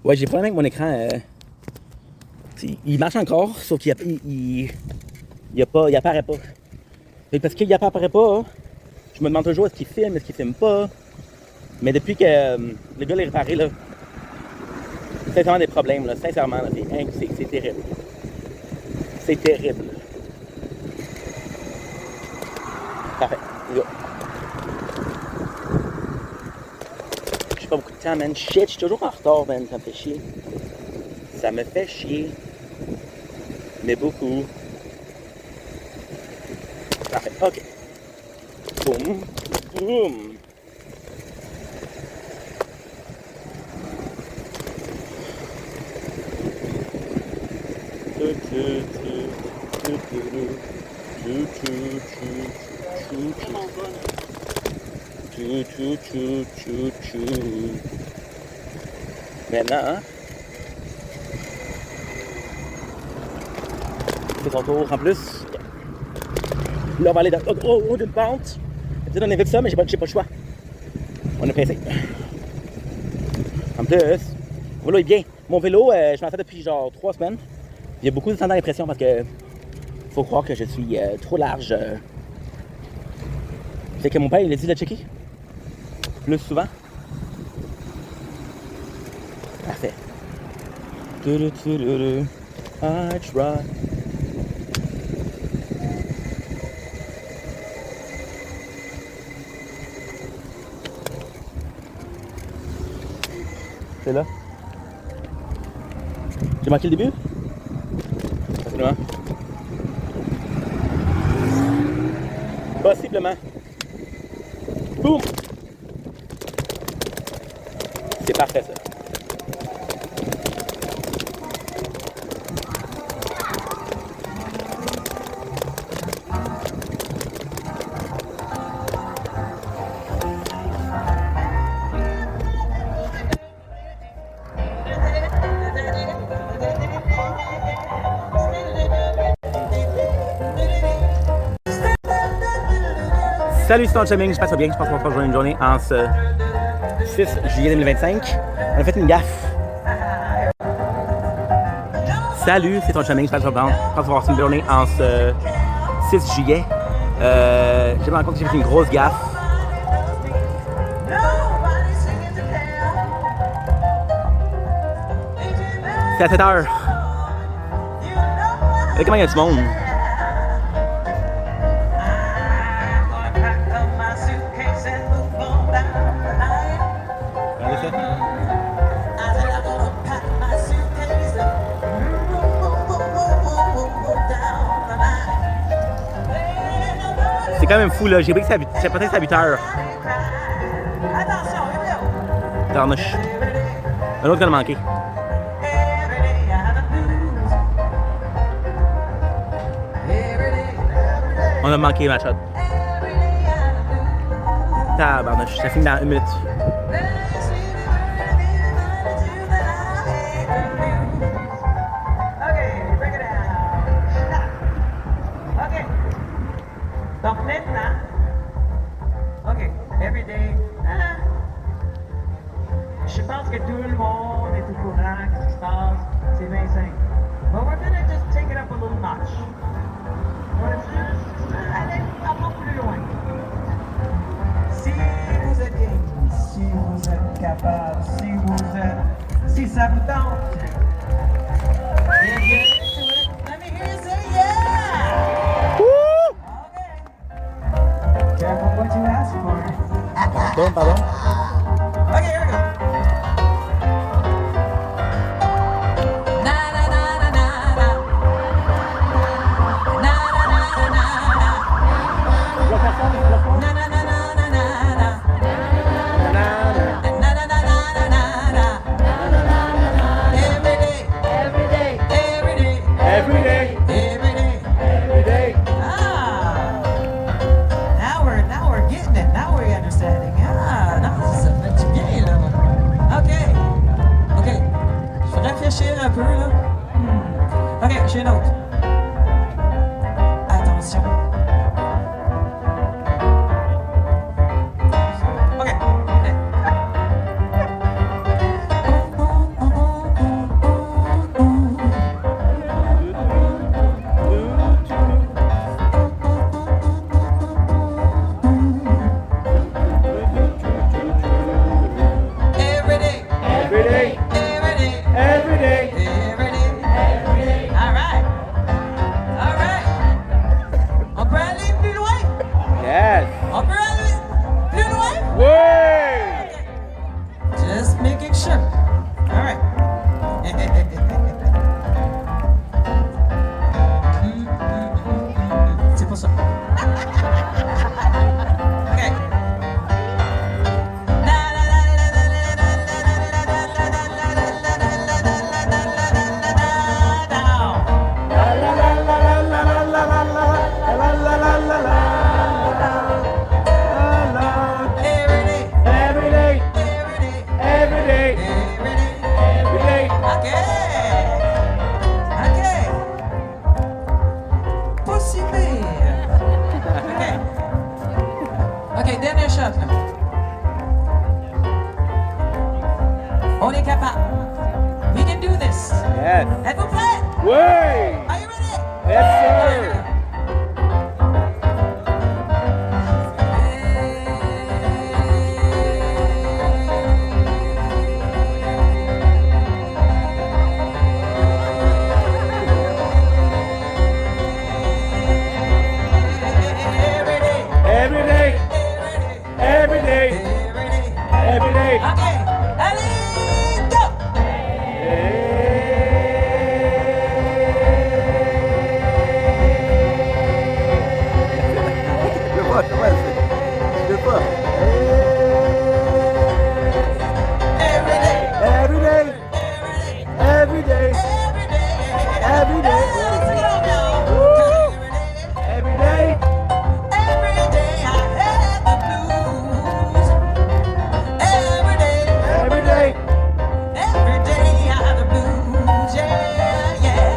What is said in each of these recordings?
Ouais, j'ai problème avec mon écran. Il marche encore, sauf qu'il apparaît pas. Et parce qu'il apparaît pas, je me demande toujours est-ce qu'il filme pas. Mais depuis que le gars l'a réparé, là, c'est vraiment des problèmes, là. Sincèrement, là, c'est terrible. C'est terrible. Parfait, go. J'ai pas beaucoup de temps, man. Shit, je suis toujours en retard, man. Ça me fait chier. Ça me fait chier. Mais beaucoup. Parfait, ok. Boum, boum. Maintenant, hein? C'est son tour en plus. Là, on va aller dans haut d'une pente. Peut-être on évite ça, mais j'ai pas le choix. On est pressé. En plus, mon vélo est bien. Mon vélo, je m'en fais depuis genre 3 semaines. Il y a beaucoup de temps d'impression parce que faut croire que je suis trop large. C'est que mon père, il a dit de le checker. Plus souvent. Parfait. I try. C'est là. J'ai manqué le début? Possiblement. Possiblement. Boum! C'est parfait ça. Salut, c'est ton Chuming, je passe bien, je pense qu'on va faire une journée en ce 6 juillet 2025. On a fait une gaffe. Salut, c'est ton Chuming, je passe qu'on va faire une journée en ce 6 juillet. Je me rends compte que j'ai fait une grosse gaffe. C'est à 7 heures. Regardez comment il y a du monde. C'est quand même fou là, j'ai pris que c'est peut-être à 8 heures. Tarnouche. Un autre qu'on a manqué. On a manqué ma shot. Tabarnouche, ça finit dans 1 minute. Donc maintenant, OK, everyday, je pense que tout le monde est au courant de ce qui se passe, c'est bien simple. But we're gonna just take it up a little notch. On va juste aller un peu plus loin. Si vous êtes game, si vous êtes capable, si ça vous tente, eh bien, let me hear you say yeah! Careful what you ask for. Pardon. Okay, here we go. Na na na na na na. Na na na na na na. Na na na na na na na. Na na na na na na. Every day. Every day. Every day. Every day. Every day. Every day. Now we're getting it. Now we're understanding. Non, ça fait du bien, là. OK. Je vais réfléchir un peu, là. OK, j'ai une autre. Attention. OK. making sure. All right. C'est pour ça. Okay. OK, dernier shot, là. On est capable. We can do this. Yes. Êtes-vous prêts? Oui. Are you ready? Yes, sir. Every day. Every day. Every day. OK, allez, go! Je peux pas. Every day, Every day. every day, Every day. every day. Every day. Sing it out now. Woo! Every day, Every day. every day I had the blues. Every day, Every day. every day I had the blues. Yeah, yeah.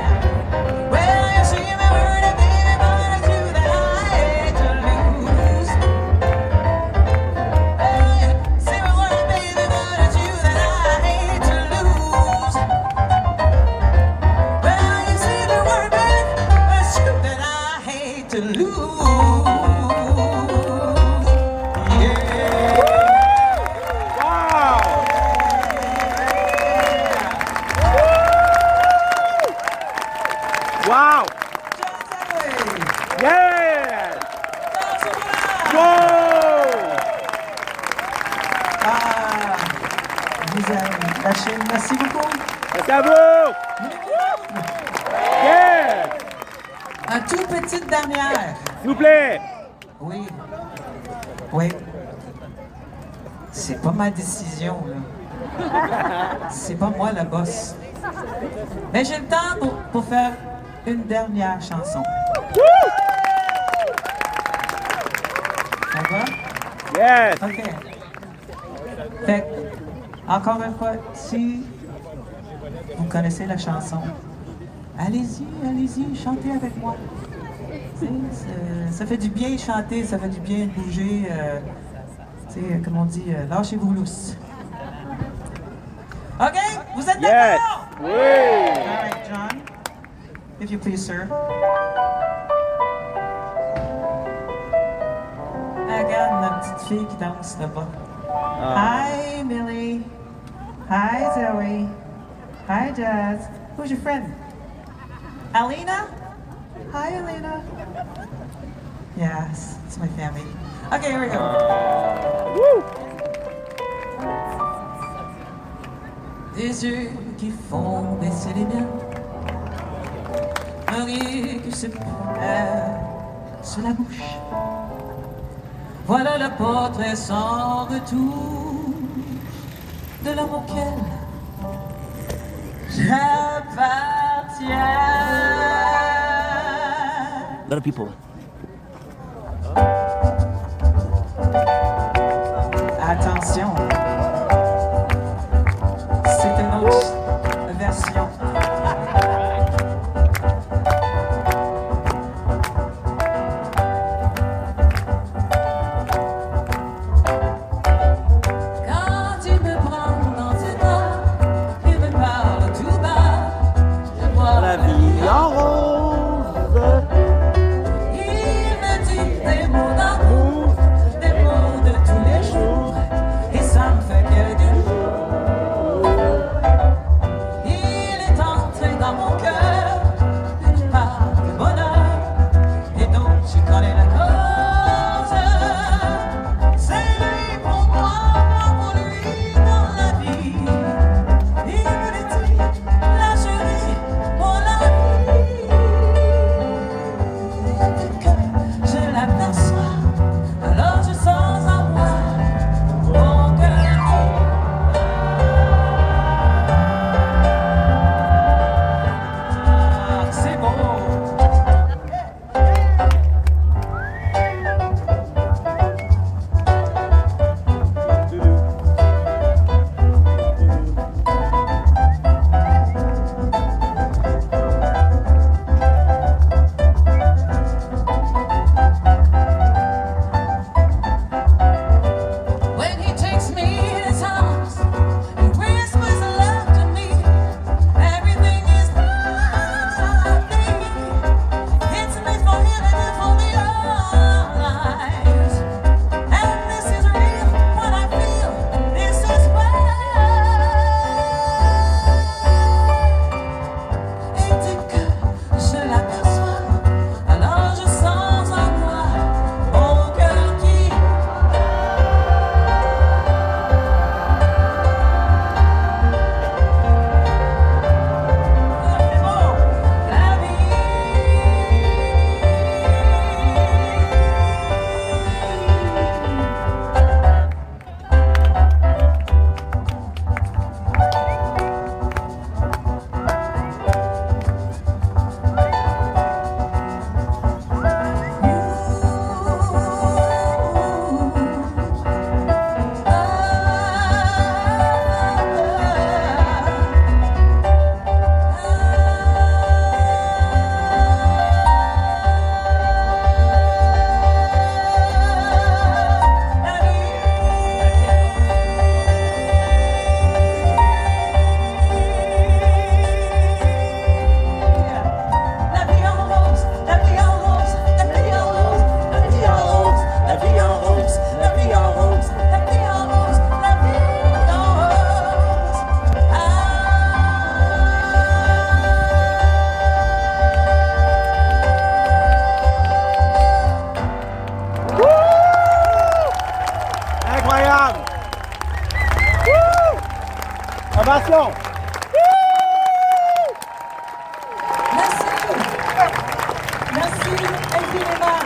Well, you see me worried, baby, but it's you that I hate to lose. Hey, see me worried, baby, but it's you that I hate to lose. Well, you see me worried, baby, but it's you that I hate to lose. Yeah. Wow. Wow. Yeah. Wow. Ah, vous avez lâché. Merci beaucoup. Merci à vous. Yeah. Un tout petite dernière. S'il vous plaît. Oui. Oui. C'est pas ma décision, là. C'est pas moi le boss. Mais j'ai le temps pour faire une dernière chanson. Ça va? Yes. OK. Fait que, encore une fois, si vous connaissez la chanson, allez-y, chantez avec moi. Tu sais, ça fait du bien chanter, ça fait du bien bouger. Tu sais, comme on dit, lâchez-vous lousse. OK? Vous êtes Yes. d'accord? Oui. All right, John. If you please, sir. Ah, regarde notre petite fille qui danse là-bas. Hi, Millie. Hi, Zoe. Hi, Jazz. Who's your friend? Alina? Hi, Alina. Yes, it's my family. Okay, here we go. Woo. Des yeux qui font baisser les miens. Un rire qui se perd sur la bouche. Voilà le portrait sans retour de l'homme auquel j'appartiens. A lot of people. Attention, c'est une autre version. Quand il me prend dans ses bras, il me parle tout bas, je vois La vie en rose. Il me dit des mots d'amour, des mots de tous les jours, et ça me fait que du Attention! Merci infiniment.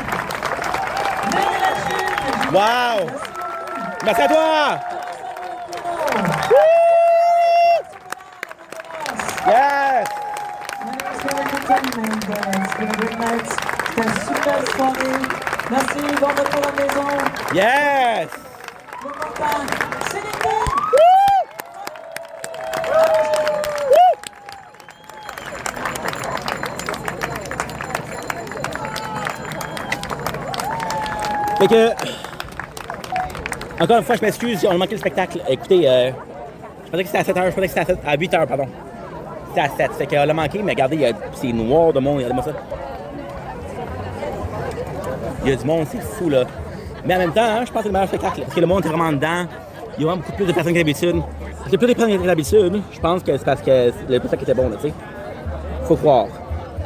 Wow! Merci à toi! Yes! C'était une super soirée. Merci, bon retour à la maison. Yes! Bon content. C'est l'été. Fait que, encore une fois, je m'excuse, on a manqué le spectacle. Écoutez, je pensais que c'était à 7h, je pensais que c'était à 8h, pardon. C'était à 7, fait qu'on l'a manqué, mais regardez, c'est noir de monde, regardez-moi ça. Il y a du monde, c'est fou, là. Mais en même temps, hein, je pense que c'est le meilleur spectacle, parce que le monde est vraiment dedans. Il y a vraiment beaucoup plus de personnes que d'habitude. Parce que plus de personnes que d'habitude, je pense que c'est parce que le spectacle était bon, là, tu sais. Faut croire.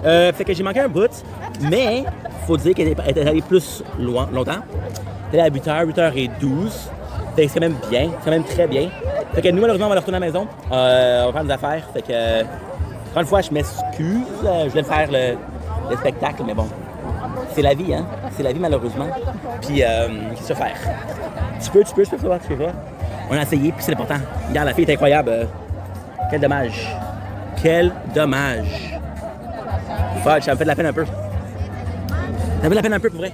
Fait que j'ai manqué un bout, mais faut dire qu'elle était allée plus loin, longtemps. Elle est à 8h, 8h12. Fait que c'est quand même bien, c'est quand même très bien. Fait que nous, malheureusement, on va retourner à la maison. On va faire des affaires. Fait que, encore une fois, je m'excuse. Je voulais faire le spectacle, mais bon. C'est la vie, hein? C'est la vie, malheureusement. Puis, qu'est-ce que tu vas faire? Tu peux pas. On a essayé, puis c'est l'important. Regarde, la fille est incroyable. Quel dommage. Quel dommage. Fudge, ça me fait de la peine un peu. Ça me fait de la peine un peu, pour vrai.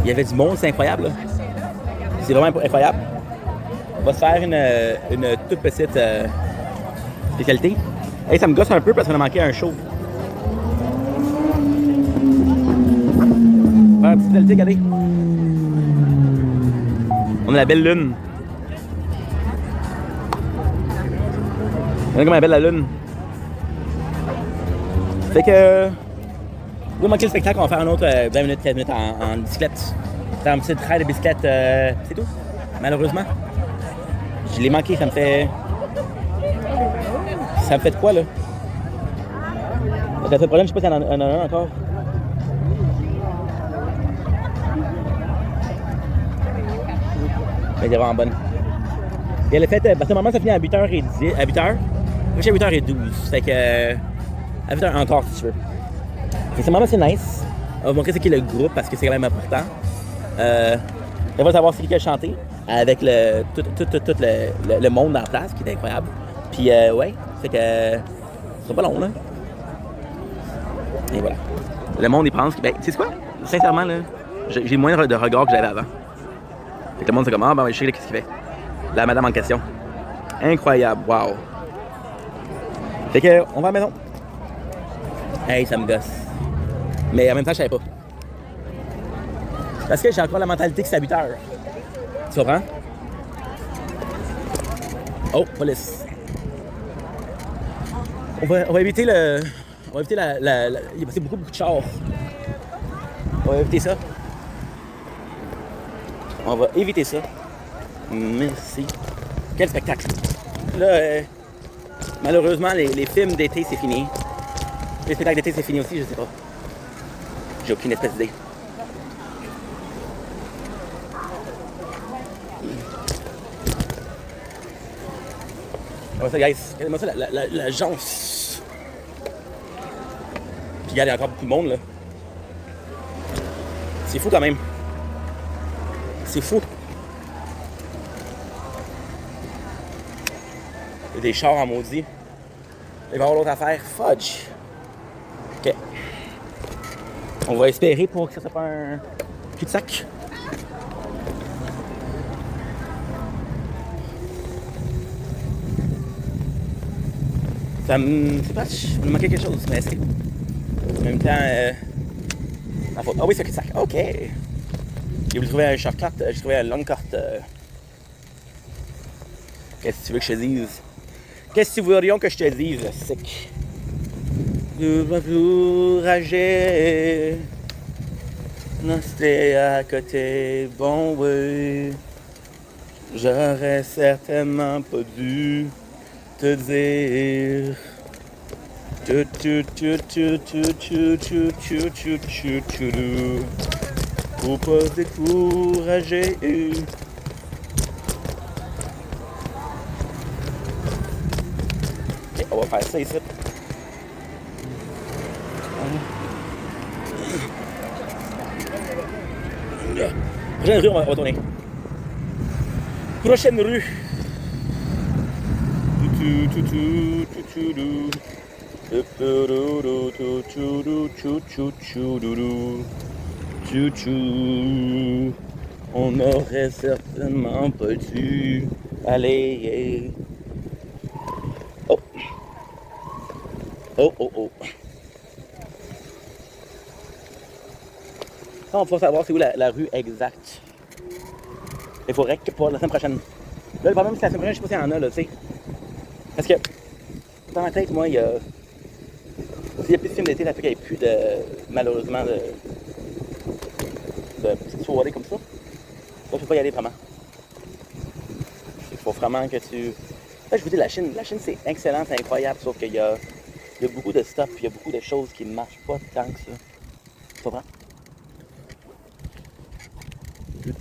Il y avait du monde, c'est incroyable, là. C'est vraiment incroyable. On va se faire une toute petite spécialité. Hey, ça me gosse un peu parce qu'on a manqué un show. On va faire une petite spécialité, regardez. On a la belle lune. Regardez comment elle est belle la lune. Fait que... Vous manquez le spectacle, on va faire un autre 20 minutes, 15 minutes en bicyclette. Faire un petit trail de bicyclette, c'est tout. Malheureusement. Je l'ai manqué, ça me fait... Ça me fait de quoi, là? Ça fait problème, je sais pas s'il y en a un encore. Mais elle est vraiment bonne. Et elle est faite, parce que normalement ça finit à 8h10, à 8h. Moi j'ai à 8h12, fait que à 8h encore si tu veux. Et c'est vraiment c'est nice. On va vous montrer ce qu'est le groupe parce que c'est quand même important. On va savoir c'est qui a chanté avec tout le monde dans la place qui est incroyable. Puis ouais, fait que c'est pas long là. Et voilà. Le monde il pense que, ben tu sais quoi? Sincèrement là, j'ai moins de regard que j'avais avant. Fait que le monde c'est comme ah ben je sais qu'est-ce qu'il fait. La madame en question. Incroyable, wow. Fait que on va à la maison. Hey, ça me gosse. Mais en même temps, je savais pas. Parce que j'ai encore la mentalité que c'est à 8h. Tu comprends? Oh, police. On va éviter le... On va éviter il y a beaucoup de chars. On va éviter ça. On va éviter ça. Merci. Quel spectacle. Là, malheureusement, les films d'été, c'est fini. Les spectacles d'été, c'est fini aussi, je sais pas. J'ai aucune espèce d'idée. Regardez ça, guys. Regardez-moi ça, la jonce. Puis regarde, il y a encore beaucoup de monde, là. C'est fou, quand même. C'est fou. Il y a des chars en maudit. Il va y avoir l'autre affaire. Fudge. OK. On va espérer pour que ça soit pas un cul-de-sac. Ça me... C'est pas... Il me manquait quelque chose, mais c'est... En même temps... Ah oui, c'est un cul-de-sac. OK. J'ai voulu trouver un shortcut. J'ai trouvé un long cut. Qu'est-ce que tu veux que je te dise? Qu'est-ce que tu voudrions que je te dise, sick? Nous encourager. Rester à côté, bon oui. J'aurais certainement pas dû te dire. Faut pas se décourager. On va faire ça ici. Prochaine rue, on va tourner. Prochaine rue. On aurait certainement pas dû aller. Oh. Oh, oh, oh. On va savoir c'est où la rue exacte. Il faudrait que pour la semaine prochaine. Là, le problème, c'est la semaine prochaine, je sais pas s'il y en a, là, tu sais. Parce que, dans ma tête, moi, il y a. S'il y a plus de films d'été, ça fait qu'il n'y ait plus de. Malheureusement, de petites soirées comme ça. Là, je peux pas y aller vraiment. Il faut vraiment que tu. Là, je vous dis, la Chine, c'est excellent, c'est incroyable, sauf qu'il y a beaucoup de stuff, il y a beaucoup de choses qui ne marchent pas tant que ça. Tu comprends? Moi,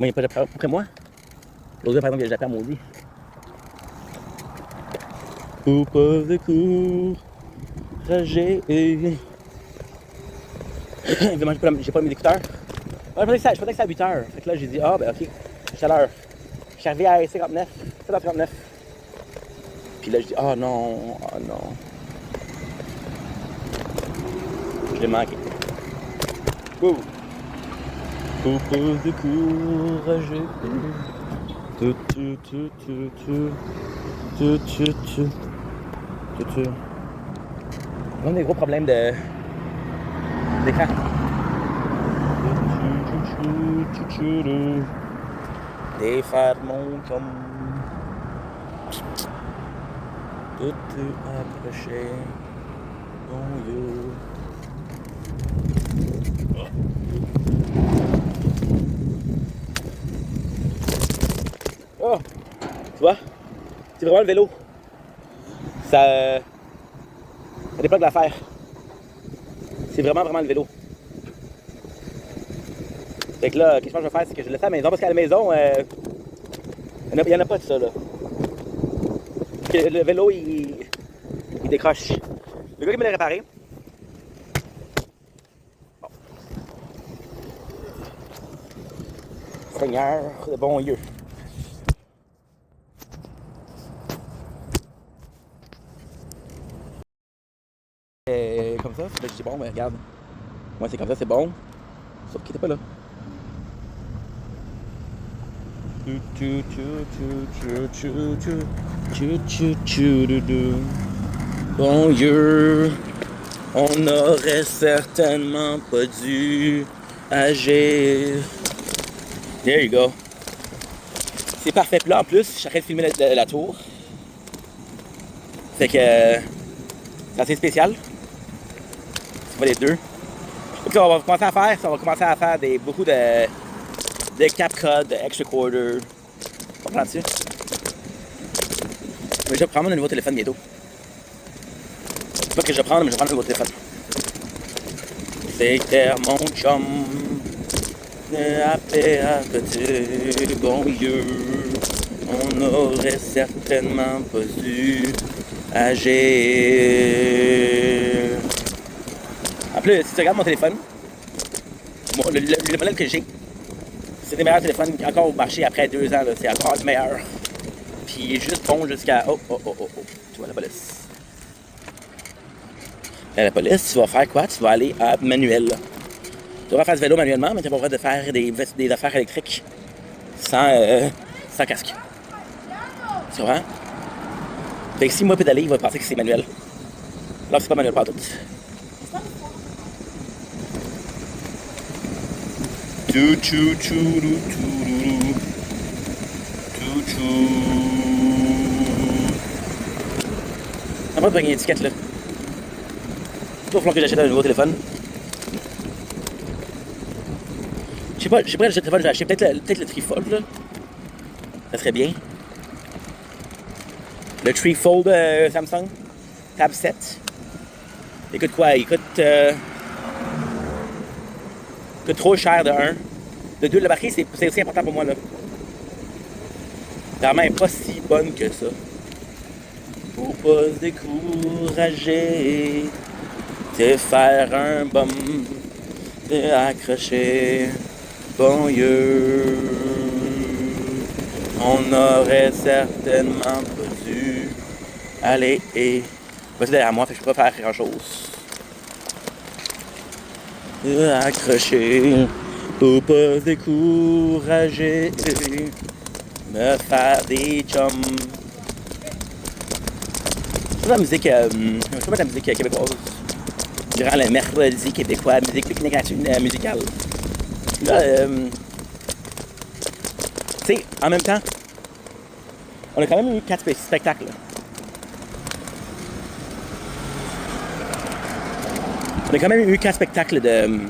il n'y a pas de Japon après moi. L'autre, par exemple, il y a le Japon maudit. Pour pas de courager. Évidemment, j'ai pas mis d'écouteurs. Je pensais que c'était à 8h. Fait que là, j'ai dit, ah, ben ok, c'est à l'heure. Je suis arrivé à 59, 7h59. Puis là, je dis, oh non, oh non. Je l'ai manqué. Ouh. Faut pas décourager. On a des gros problèmes d'écran. Des fers mon comme. Tout approché. Bon Dieu. Oh! Tu vois? C'est vraiment le vélo. Ça débloque l'affaire. C'est vraiment le vélo. Fait que là, qu'est-ce que je vais faire? C'est que je le laisse à la maison parce qu'à la maison, il n'y en a pas de ça là. Que le vélo, il décroche. Le gars qui me l'a réparé. Bon. Seigneur de bon Dieu. Comme ça, je dis bon, mais regarde. Moi, c'est comme ça, c'est bon. Sauf qu'il était pas là. Bon Dieu, on n'aurait certainement pas dû agir. There you go. C'est parfait. Puis là, en plus, je suis en train de filmer la tour. Fait que c'est assez spécial. C'est pas les deux. Donc, on va commencer à faire, beaucoup de CapCut, de extra quarter. On prend dessus. Je vais déjà prendre mon nouveau téléphone bientôt. C'est pas que je vais prendre, mais je vais prendre un nouveau téléphone. C'était mon chum. Petit bon Dieu. On n'aurait certainement pas dû agir. En plus, si tu regardes mon téléphone, le modèle que j'ai, c'est des meilleurs téléphones encore au marché après 2 ans. C'est encore le meilleur. Puis il est juste bon jusqu'à... Oh. Tu vois la police. La police, tu vas faire quoi? Tu vas aller à manuel. Tu devrais faire du vélo manuellement, mais tu n'as pas le droit de faire des affaires électriques sans casque. Tu vois? Fait que si moi pédaler, il va penser que c'est manuel. Alors c'est pas manuel pas tout. On va pas une étiquette là. Il va falloir que j'achète un nouveau téléphone. Je sais pas quel téléphone je vais acheter. Peut-être le Trifold là. Ça serait bien. Le Trifold Samsung Tab 7. Il coûte quoi? Il coûte coûte trop cher de un. De deux, la batterie, c'est aussi important pour moi, là. La main est pas si bonne que ça. Faut pas se décourager, de faire un bum, de accrocher, bon Dieu. On aurait certainement pas dû aller et... Vas-y derrière moi, fait que je peux pas faire grand chose. De accrocher, faut pas se décourager, me faire des chums. C'est la musique, je sais pas la musique québécoise. Durant le mercredi québécois, musique pique-nique musicale. Là, tu sais, en même temps, on a quand même eu 4 spectacles. Là. On a quand même eu 4 spectacles de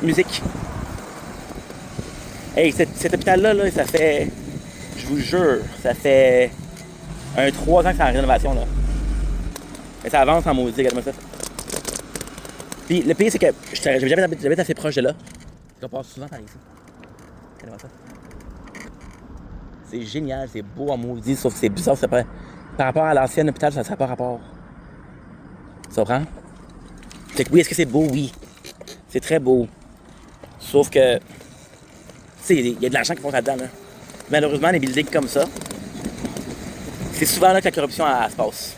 musique. Hey, cet hôpital-là, là, ça fait, je vous jure, ça fait 3 ans que c'est en rénovation, là. Mais ça avance en maudit, regarde-moi ça. Puis le pire, c'est que j'habite assez proche de là. On passe souvent par ici. Regarde-moi ça. C'est génial, c'est beau en maudit, sauf que c'est bizarre, c'est pas... Par rapport à l'ancien hôpital, ça n'a pas rapport. Tu comprends? Fait que oui, est-ce que c'est beau? Oui. C'est très beau. Sauf que... Tu sais, il y a de l'argent qui font là-dedans, là. Malheureusement, les buildings comme ça, c'est souvent là que la corruption elle se passe.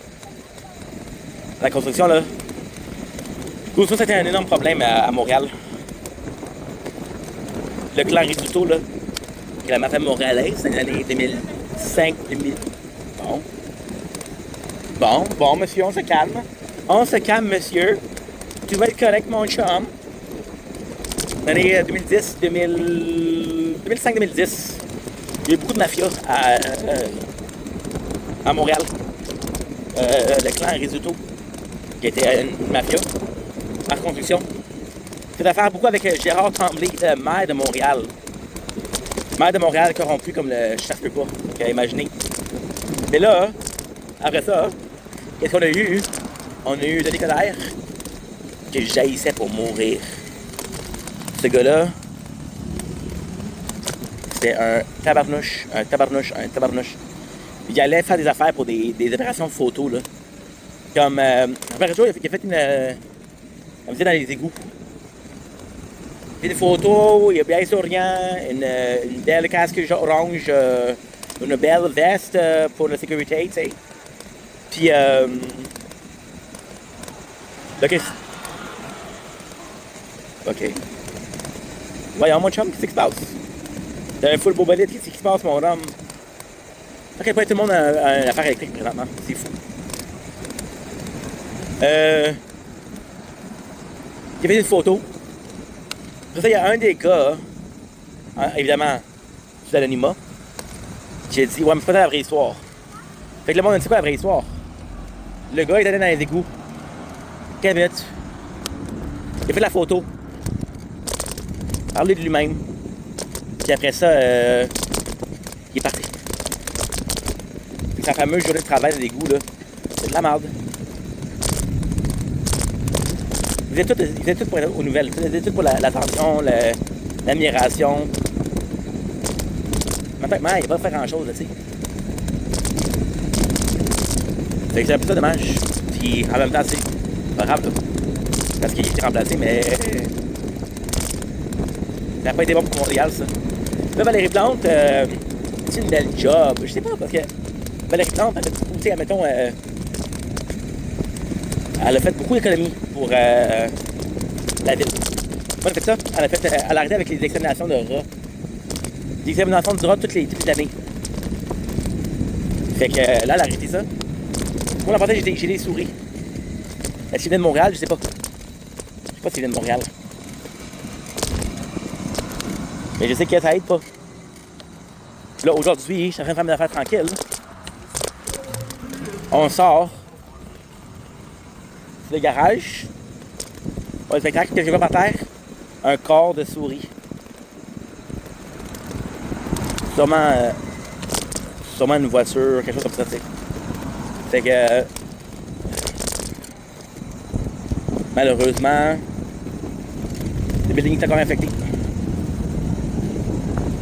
La construction, là... La construction, c'était un énorme problème à Montréal. Le clan Rizzuto, là, qui est la mafia montréalaise, c'est l'année 2005, 2000... Bon, monsieur, on se calme. On se calme, monsieur. Tu vas être correct, mon chum. L'année 2010, 2005-2010, il y a eu beaucoup de mafia à Montréal. Le clan Rizzuto, qui était une mafia en construction. C'est affaire beaucoup avec Gérard Tremblay, maire de Montréal. Maire de Montréal corrompu comme le chef peut pas, imaginez. Mais là, après ça, qu'est-ce qu'on a eu? On a eu Denis Coderre, que jaillissait pour mourir. Ce gars-là, c'était un tabarnouche. Il allait faire des affaires pour des opérations de photos, là. Comme, après il a fait une... on faisait dans les égouts. Il fait des photos, il est bien souriant, une belle casque orange, une belle veste pour la sécurité, tu sais. Puis, là, OK. Voyons, mon chum, qu'est-ce qui se passe? T'as un full beau bolide, qu'est-ce qui se passe, mon homme? À quel point tout le monde a une affaire électrique présentement, c'est fou. Il a fait une photo. Après ça, il y a un des gars, évidemment, sous l'anonymat, qui a dit, ouais, mais c'est pas la vraie histoire. Fait que le monde ne sait pas la vraie histoire. Le gars est allé dans les égouts. 15 minutes. Il a fait la photo. Parler de lui-même. Puis après ça, il est parti. Puis sa fameuse journée de travail dans l'égout, là, c'est de la merde. Ils faisaient tout pour aux nouvelles. Ils faisaient tout pour l'attention, l'admiration. Maintenant, il va pas faire grand-chose, là, tu sais. Fait que c'est un peu ça dommage. Puis en même temps, c'est pas grave, là. Parce qu'il était remplacé, mais... ça n'a pas été bon pour Montréal, ça. Là, Valérie Plante, c'est une belle job. Je sais pas, parce que Valérie Plante, elle a fait beaucoup, tu sais, admettons... elle a fait beaucoup d'économies pour la ville. Pourquoi elle a fait ça? Elle a arrêté avec les examinations de rats. Les examinations de rats toutes les années. Fait que là, elle a arrêté ça. Moi, l'important, j'ai des souris. Est-ce qu'il vient de Montréal? Je sais pas. Je sais pas s'il vient de Montréal. Mais je sais que ça aide pas. Puis là, aujourd'hui, je suis en train de faire mes affaires tranquilles. On sort. C'est le garage. On a le spectacle, qu'est-ce que je vois par terre? Un corps de souris. Sûrement une voiture, quelque chose comme ça, tu sais. Fait que... malheureusement... Le building est encore infecté.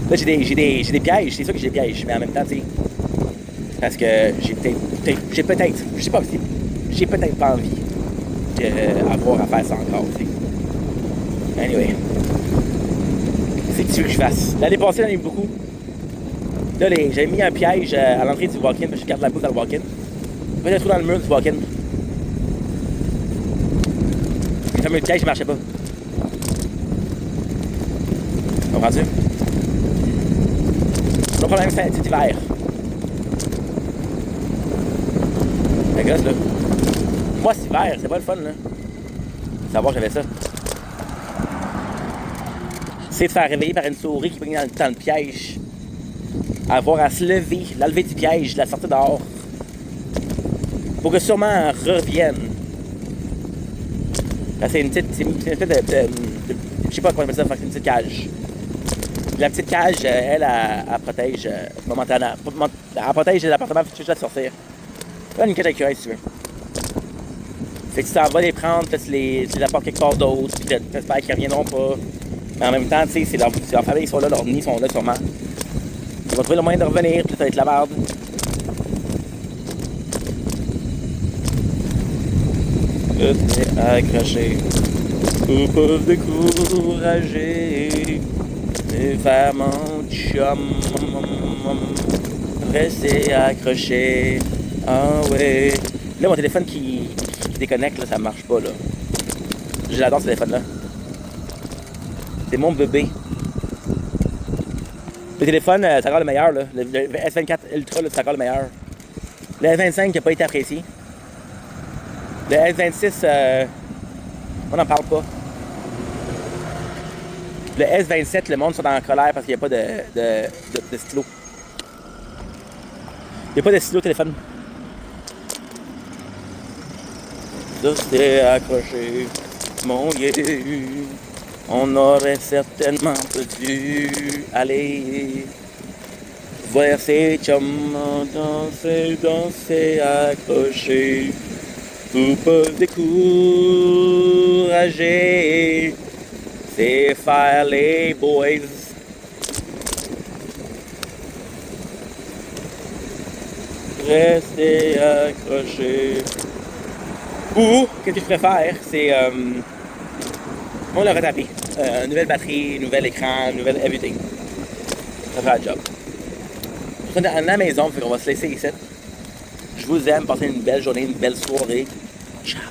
Là, j'ai des pièges. C'est sûr que j'ai des pièges. Mais en même temps, tu sais. Parce que j'ai peut-être, je sais pas, j'ai peut-être pas envie d'avoir à faire ça encore, tu sais. Anyway. C'est que tu veux que je fasse. L'année passée, j'en ai eu beaucoup. Là, j'avais mis un piège à l'entrée du walk-in, parce que je garde la boucle dans le walk-in. J'ai fait un trou dans le mur du walk-in. Le fameux piège, il marchait pas. Comprends-tu? Le problème, c'est l'hiver. La gosse, là. Moi, c'est hiver, c'est pas le fun, là. Savoir que j'avais ça. C'est de faire réveiller par une souris qui baigne dans le piège. Avoir à se lever, la lever du piège, la sortir dehors. Pour que sûrement elle revienne. Là, c'est une petite. C'est une espèce de je sais pas comment on appelle ça, c'est une petite cage. La petite cage, elle protège momentanément. Elle protège l'appartement pour que tu puisses la sortir. Là, une cage à écureuil, si tu veux. Fait que tu t'en vas les prendre, tu les apportes quelque part d'autre, puis t'espères qu'ils reviendront pas. Mais en même temps, tu sais, c'est leur famille, ils sont là, leurs nids sont là sûrement. Ils vont trouver le moyen de revenir, puis ça va être la merde. Restez accrochés, ou peuvent décourager. Vers mon chum, restez accrochés. Ah ouais. Là, mon téléphone qui déconnecte, là, ça marche pas, là. Je l'adore, ce téléphone-là. C'est mon bébé. Le téléphone, c'est encore le meilleur, là. Le S24 Ultra, là, c'est encore le meilleur. Le S25 qui n'a pas été apprécié. Le S26, on n'en parle pas. Le S27, le monde sont en colère parce qu'il n'y a pas de stylo. Il n'y a pas de stylo au téléphone. Ça, c'est accroché, mon Dieu. On aurait certainement dû aller voir ces chums danser, accroché. Tout peut décourager. C'est faire les boys. Rester accroché. Ou, qu'est-ce que je préfère, c'est on l'a retapé. Nouvelle batterie, nouvel écran, nouvel everything. Ça fait un job. On est à la maison, fait qu'on va se laisser ici. Je vous aime, passez une belle journée, une belle soirée. Ciao.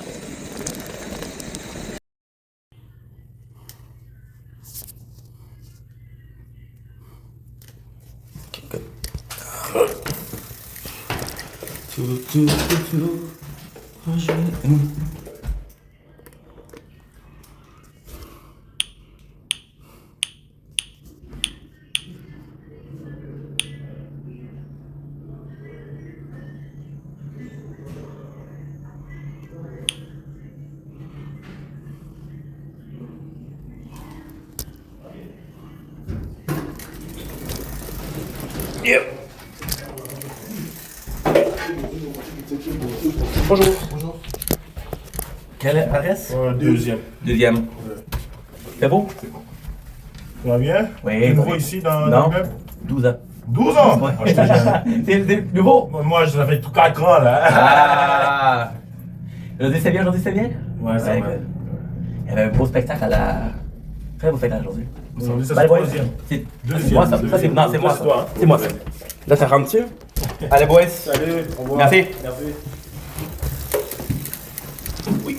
Bonjour. Bonjour. Quelle adresse? Deuxième. Deuxième. C'est beau? Tu vas bien? Oui. Nouveau ici dans Non. le web? 12 ans. 12 ans? Ouais. Ah, j'étais jeune. C'est nouveau? Moi, ça fait tout 4 ans, là. Ah! Aujourd'hui, c'est bien, Ouais, ça va. écoute. Il y avait un beau spectacle à la. Très beau spectacle aujourd'hui. Aujourd'hui, ça, Ben, c'est boys, troisième. c'est Deuxième. moi ça. Ça, c'est non, c'est moi Ça, ça. c'est toi, hein? C'est moi ça. Là, ça rentre dessus. Allez, boys. Salut, au revoir. Merci. Merci. Oui.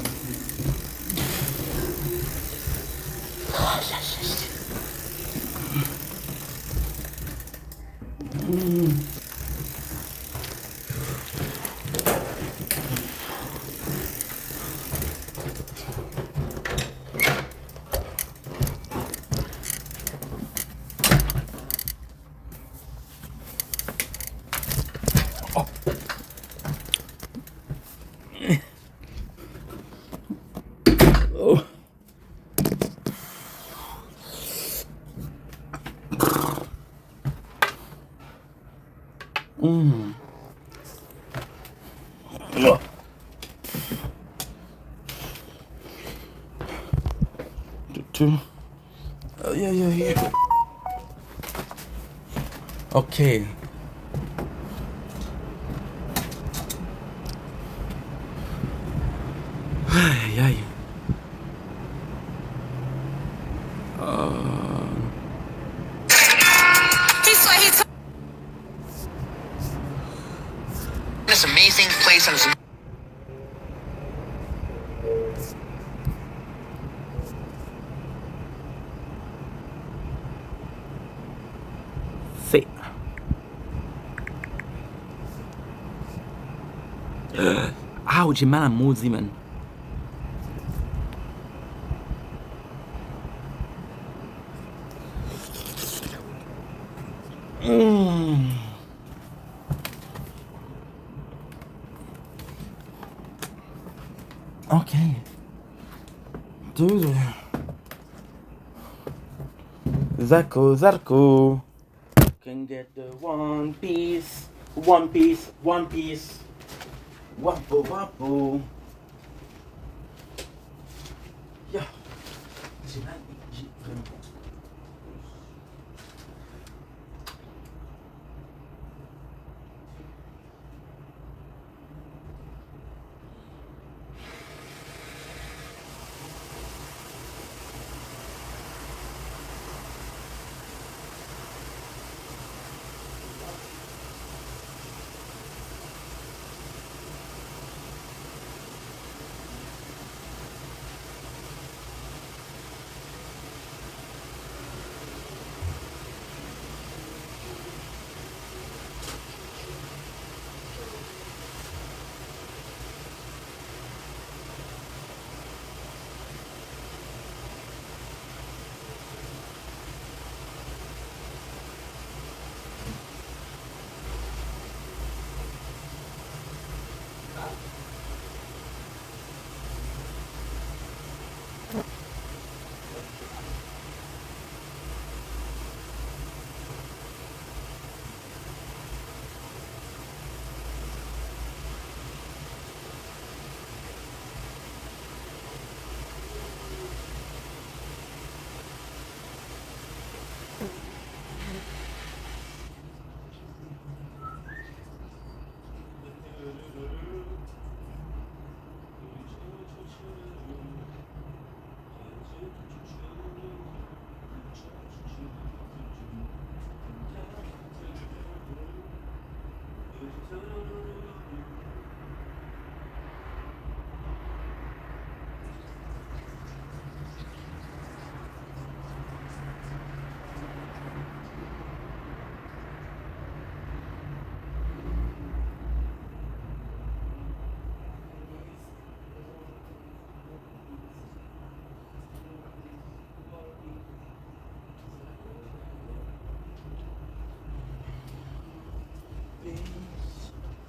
Oh. Oh. Tout. Yeah. Okay. Ay. He swear he took this amazing place on his. Say. Ouch, man, I'm moody, man. Okay. Dude. Zarko. Can get the One Piece. Wapo. Yeah.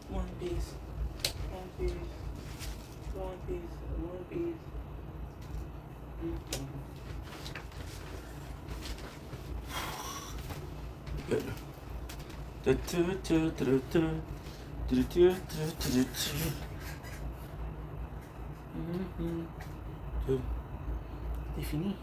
One Piece. Good. C'est fini.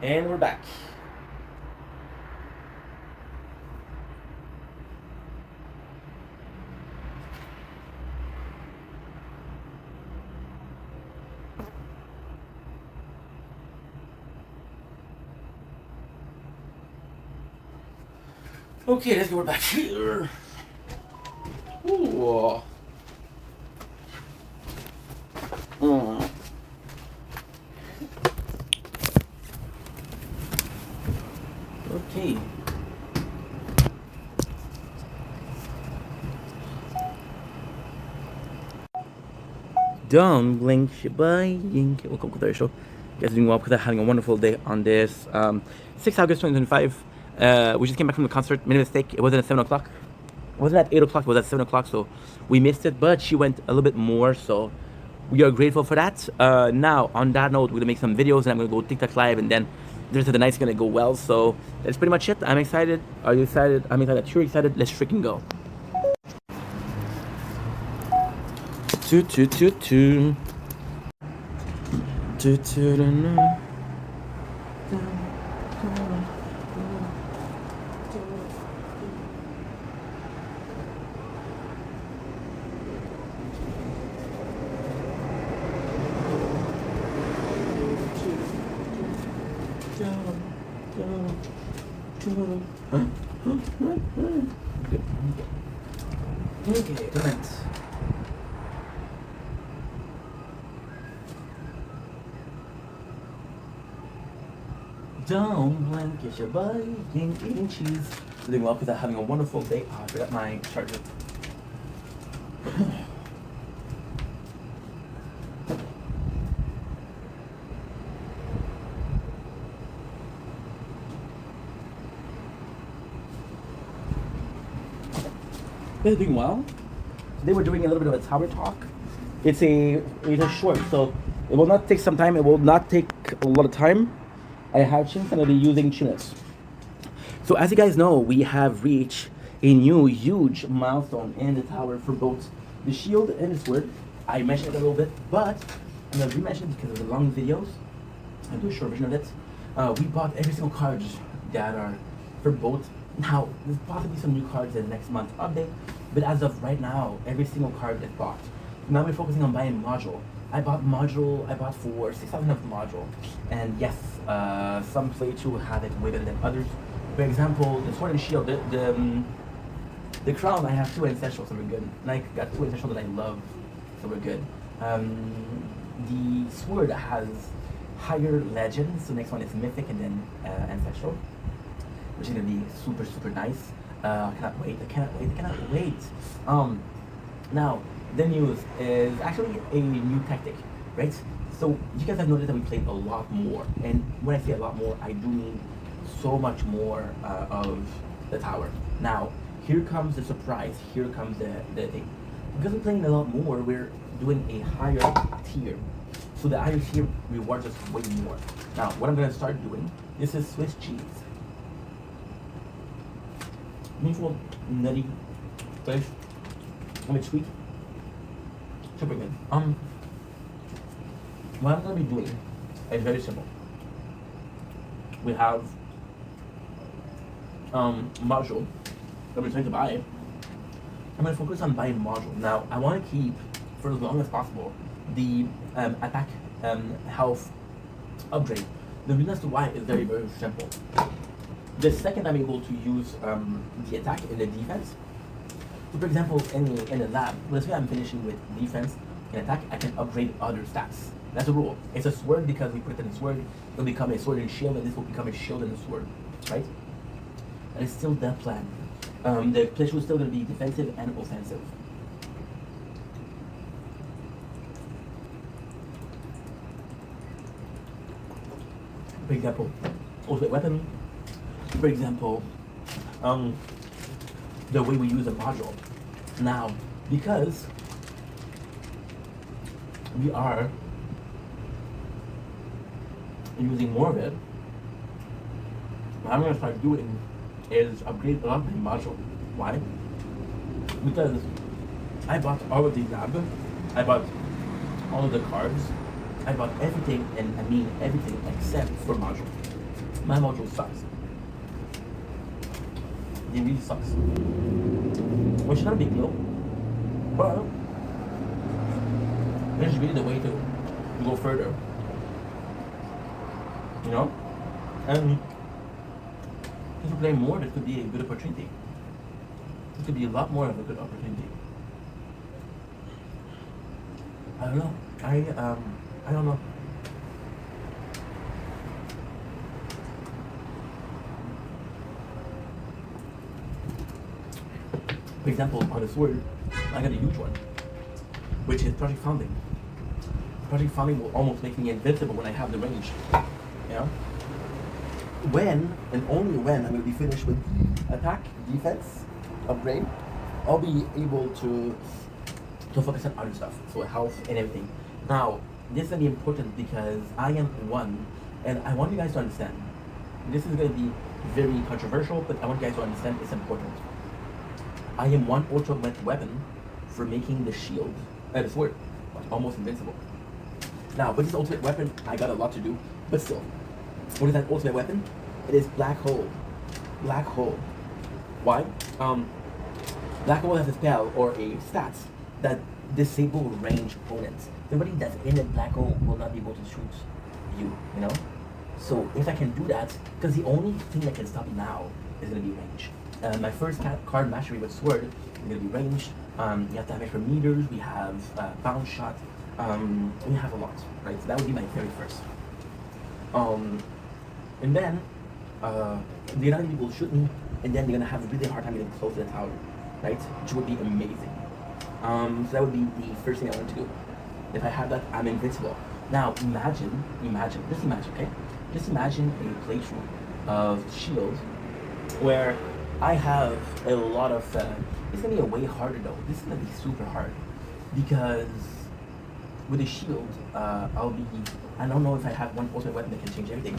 And we're back. Okay, let's go back here. Ooh. Okay. Don't blink, bye. Welcome to the show. You guys are doing well because I'm having a wonderful day on this 6 August 2025. We just came back from the concert. Made a mistake. It wasn't at 7 o'clock. It wasn't at 8 o'clock. It was at 7 o'clock. So we missed it. But she went a little bit more. So we are grateful for that. Now, on that note, we're going to make some videos. And I'm going to go TikTok live. And then the rest of the night's going to go well. So that's pretty much it. I'm excited. Are you excited? I'm excited. You're excited. Let's freaking go. Toot, toot, toot, toot. Toot, toot, toot. Okay, comment. Don't blink, it's your buddy, eating cheese. Doing well because I'm having a wonderful day. Oh, I forgot my charger. They're doing well. Today we're doing a little bit of a tower talk. It's a short, so it will not take some time. It will not take a lot of time. I have Chinks and I'll be using Chinks. So as you guys know, we have reached a new huge milestone in the tower for both the shield and the sword. I mentioned it a little bit, but I'm gonna re-mention it because of the long videos. I'll do a short version of it. We bought every single cards that are for both. Now, there's possibly some new cards in the next month update, but as of right now, every single card is bought. Now we're focusing on buying module. I bought for 6,000 of module, and yes, some playthrough have it way better than others. For example, the sword and shield, the crown, I have 2 essentials, so we're good. And I got 2 essentials that I love, so we're good. The sword has higher legend, so next one is mythic and then ancestral, which is gonna be super, super nice. I cannot wait. Now, the news is actually a new tactic, right? So you guys have noticed that we played a lot more, and when I say a lot more, I do mean so much more of the tower. Now, here comes the surprise. Here comes the thing. Because we're playing a lot more, we're doing a higher tier. So the higher tier rewards us way more. Now, what I'm gonna start doing, this is Swiss cheese. Meaningful, nutty, fresh, and it's sweet. Super good. What I'm gonna be doing is very simple. We have module that we're trying to buy. I'm gonna focus on buying module. Now I wanna keep for as long as possible the attack health upgrade. The reason as to why is very, very simple. The second I'm able to use the attack and the defense, so for example, in the lab, let's say I'm finishing with defense and attack, I can upgrade other stats. That's a rule. It's a sword because we put it in a sword, it'll become a sword and shield, and this will become a shield and a sword, right? And it's still that plan. The playthrough is still going to be defensive and offensive. For example, ultimate weapon. For example, the way we use a module. Now, because we are using more of it, what I'm going to start doing is upgrade a lot of my module. Why? Because I bought all of the lab, I bought all of the cards, I bought everything, and I mean everything except for module. My module sucks. It really sucks. Which is not a big deal. But this is really the way to go further. You know? And if you play more, this could be a good opportunity. This could be a lot more of a good opportunity. I don't know. I don't know. For example, on the sword, I got a huge one, which is Project Founding. Project Founding will almost make me invincible when I have the range. You know? When, and only when, I'm going to be finished with attack, defense, upgrade, I'll be able to focus on other stuff, so health and everything. Now, this is going to be important because I am one, and I want you guys to understand. This is going to be very controversial, but I want you guys to understand it's important. I am one ultimate weapon for making the shield, the sword, almost invincible. Now, with this ultimate weapon, I got a lot to do, but still, what is that ultimate weapon? It is Black Hole. Black Hole. Why? Black Hole has a spell or a stat that disable range opponents. Somebody that's in a black hole will not be able to shoot you, you know? So if I can do that, because the only thing that can stop me now is going to be range. My first card mastery with sword is going to be ranged. We have to have extra meters, we have bounce shot, we have a lot, right? So that would be my very first. And then the enemy will shoot me, and then they're going to have a really hard time getting close to the tower, right? Which would be amazing. So that would be the first thing I want to do. If I have that, I'm invincible. Now imagine, okay? Just imagine a playthrough of Shield where I have a lot of, it's gonna be a way harder though. This is gonna be super hard because with the Shield, I don't know if I have one ultimate weapon that can change everything.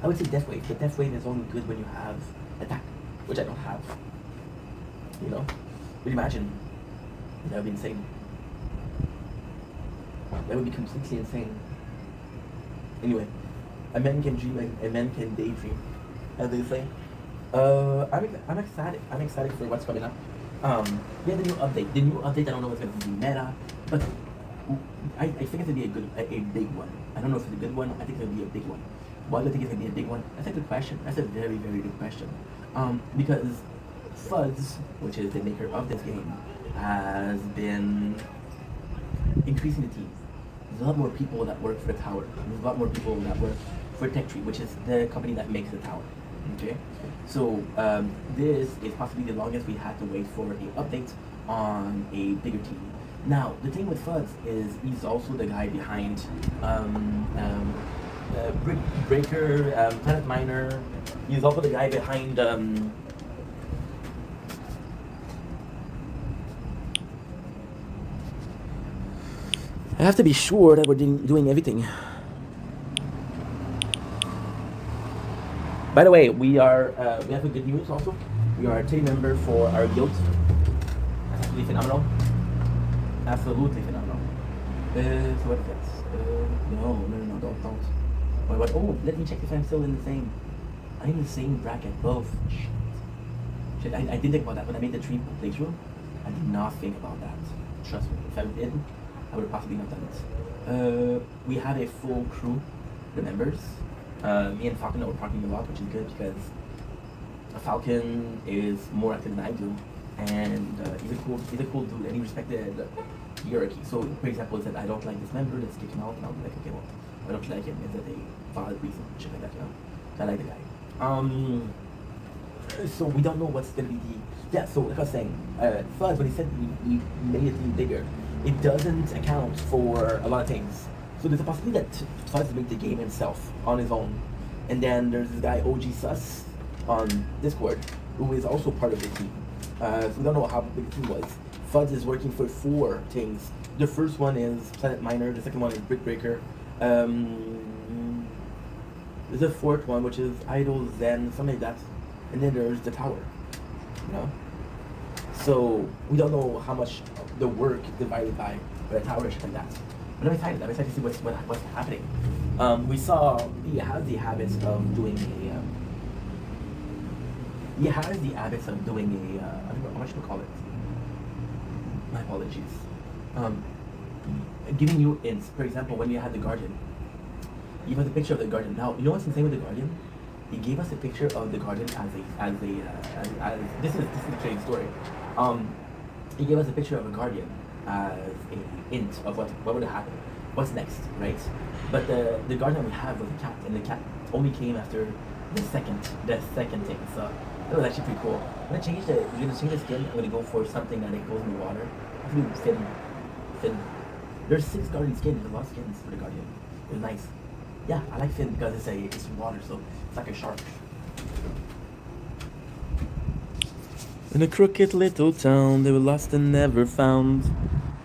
I would say Death Wave, but Death Wave is only good when you have attack, which I don't have. You know? But imagine, that would be insane. That would be completely insane. Anyway, a man can dream, a man can daydream, as they say. I'm excited. I'm excited for what's coming up. Yeah, the new update. The new update, I don't know if it's going to be meta, but I think it's going to be a big one. I don't know if it's a good one. I think it's going to be a big one. Why do I think it's going to be a big one? That's a good question. That's a very, very good question. Because Fuzz, which is the maker of this game, has been increasing the team. There's a lot more people that work for the tower. There's a lot more people that work for Tech Tree, which is the company that makes the tower. Okay, so this is possibly the longest we had to wait for an update on a bigger team. Now, the thing with Fuzz is he's also the guy behind Brick Breaker, Planet Miner. He's also the guy behind I have to be sure that we're doing everything. By the way, we have a good news also. We are a team member for our guild. Absolutely phenomenal. Absolutely phenomenal. So what is that? No, don't. What? Oh, let me check if I'm still in the same. I'm in the same bracket, both. Shit, I did think about that when I made the tree playthrough. I did not think about that. Trust me, if I did, I would have possibly not done it. We have a full crew, the members. Me and Falcon are talking a lot, which is good because Falcon is more active than I do, and he's a cool dude, and he respected hierarchy. So, for example, he said, I don't like this member, let's kick him out, and I'll be like, okay, well, I don't like him, is that a valid reason, shit like that, you know? So I like the guy. So we don't know what's gonna be so like I was saying, Fuzz, when he said we made it even bigger, it doesn't account for a lot of things. So there's a possibility that Fuzz made the game himself on his own. And then there's this guy OG Sus on Discord who is also part of the team. So we don't know how big the team was. Fuzz is working for 4 things. The first one is Planet Miner, the second one is Brick Breaker. There's a fourth one which is Idol Zen, something like that. And then there's the tower. You know? So we don't know how much the work is divided by the tower and shit like that. But I'm excited to see what's happening. We saw he has the habits of doing a. He has the habits of doing a. I don't know what should we call it. My apologies. Um, Giving you hints. For example, when you had the Guardian, he gave us a picture of the Guardian. Now, you know what's insane with the Guardian? He gave us a picture of the Guardian as this is a crazy story. He gave us a picture of a Guardian as a hint of what would happen, what's next, right? But the Guardian we have was a cat, and the cat only came after the second thing. So that was actually pretty cool. I'm gonna change the skin. I'm gonna go for something that it goes in the water. I'm gonna do Finn. There's 6 Guardian skins. There's a lot of skins for the Guardian. It's nice. Yeah, I like Finn because it's water, so it's like a shark. In a crooked little town, they were lost and never found.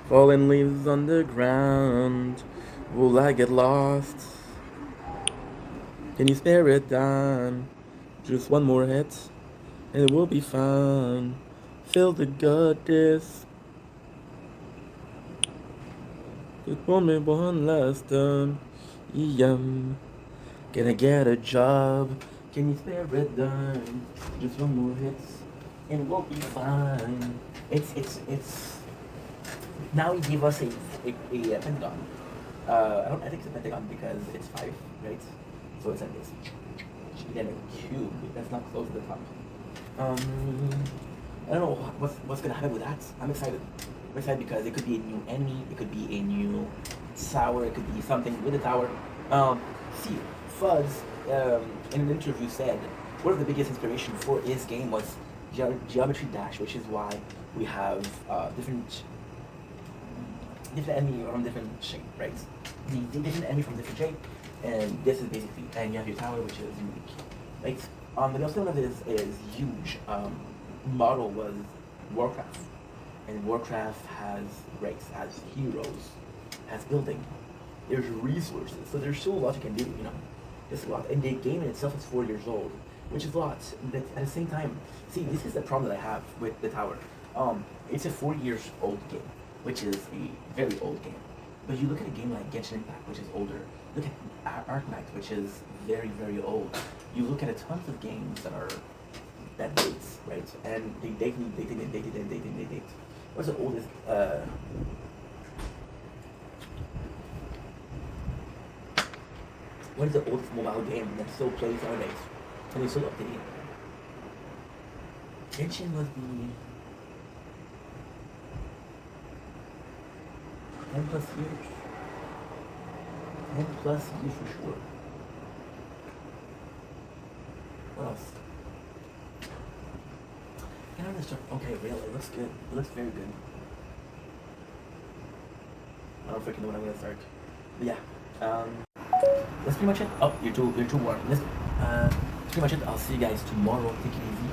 Fallen leaves on the ground. Will I get lost? Can you spare it down? Just one more hit, and it will be fun. Fill the goddess. Just want me one last time. Yum. Can I get a job? Can you spare it down? Just one more hit, and we'll be fine. It's. Now he gave us a pentagon. I think it's a pentagon because it's 5, right? So it's like this. Then a cube. That's not close to the top. I don't know what's gonna happen with that. I'm excited. I'm excited because it could be a new enemy. It could be a new tower. It could be something with a tower. See, Fuzz in an interview said one of the biggest inspiration for his game was Geometry Dash, which is why we have different enemy from different shape, right? The different enemy from different shape, and this is basically, and you have your tower, which is unique, right? The also one of this is huge. Model was Warcraft, and Warcraft has race, has heroes, has building. There's resources, so there's still a lot you can do, you know. There's a lot, and the game in itself is 4 years old, which is a lot. But at the same time, see, this is the problem that I have with the tower. It's a 4 years old game, which is a very old game. But you look at a game like Genshin Impact, which is older. Look at Arknight, which is very, very old. You look at a tons of games that dates, right? And they date. What's the oldest? What is the oldest mobile game that still plays nowadays? And it's still updated? Genshin must be 10 plus years. 10 plus years for sure. What else? Can I understand? Okay, really, it looks good. It looks very good. I don't freaking know when I'm gonna start. But yeah. That's pretty much it. Oh, you're too warm. That's pretty much it. I'll see you guys tomorrow. Take it easy.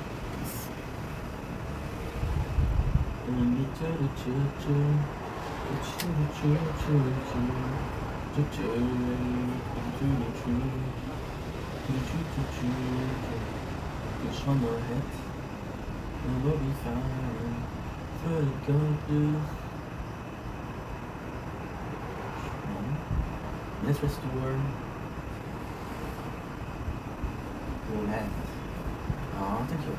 Just one more hit, and we'll be fine. For the goddess. Let's restore. We'll land. Oh, thank you.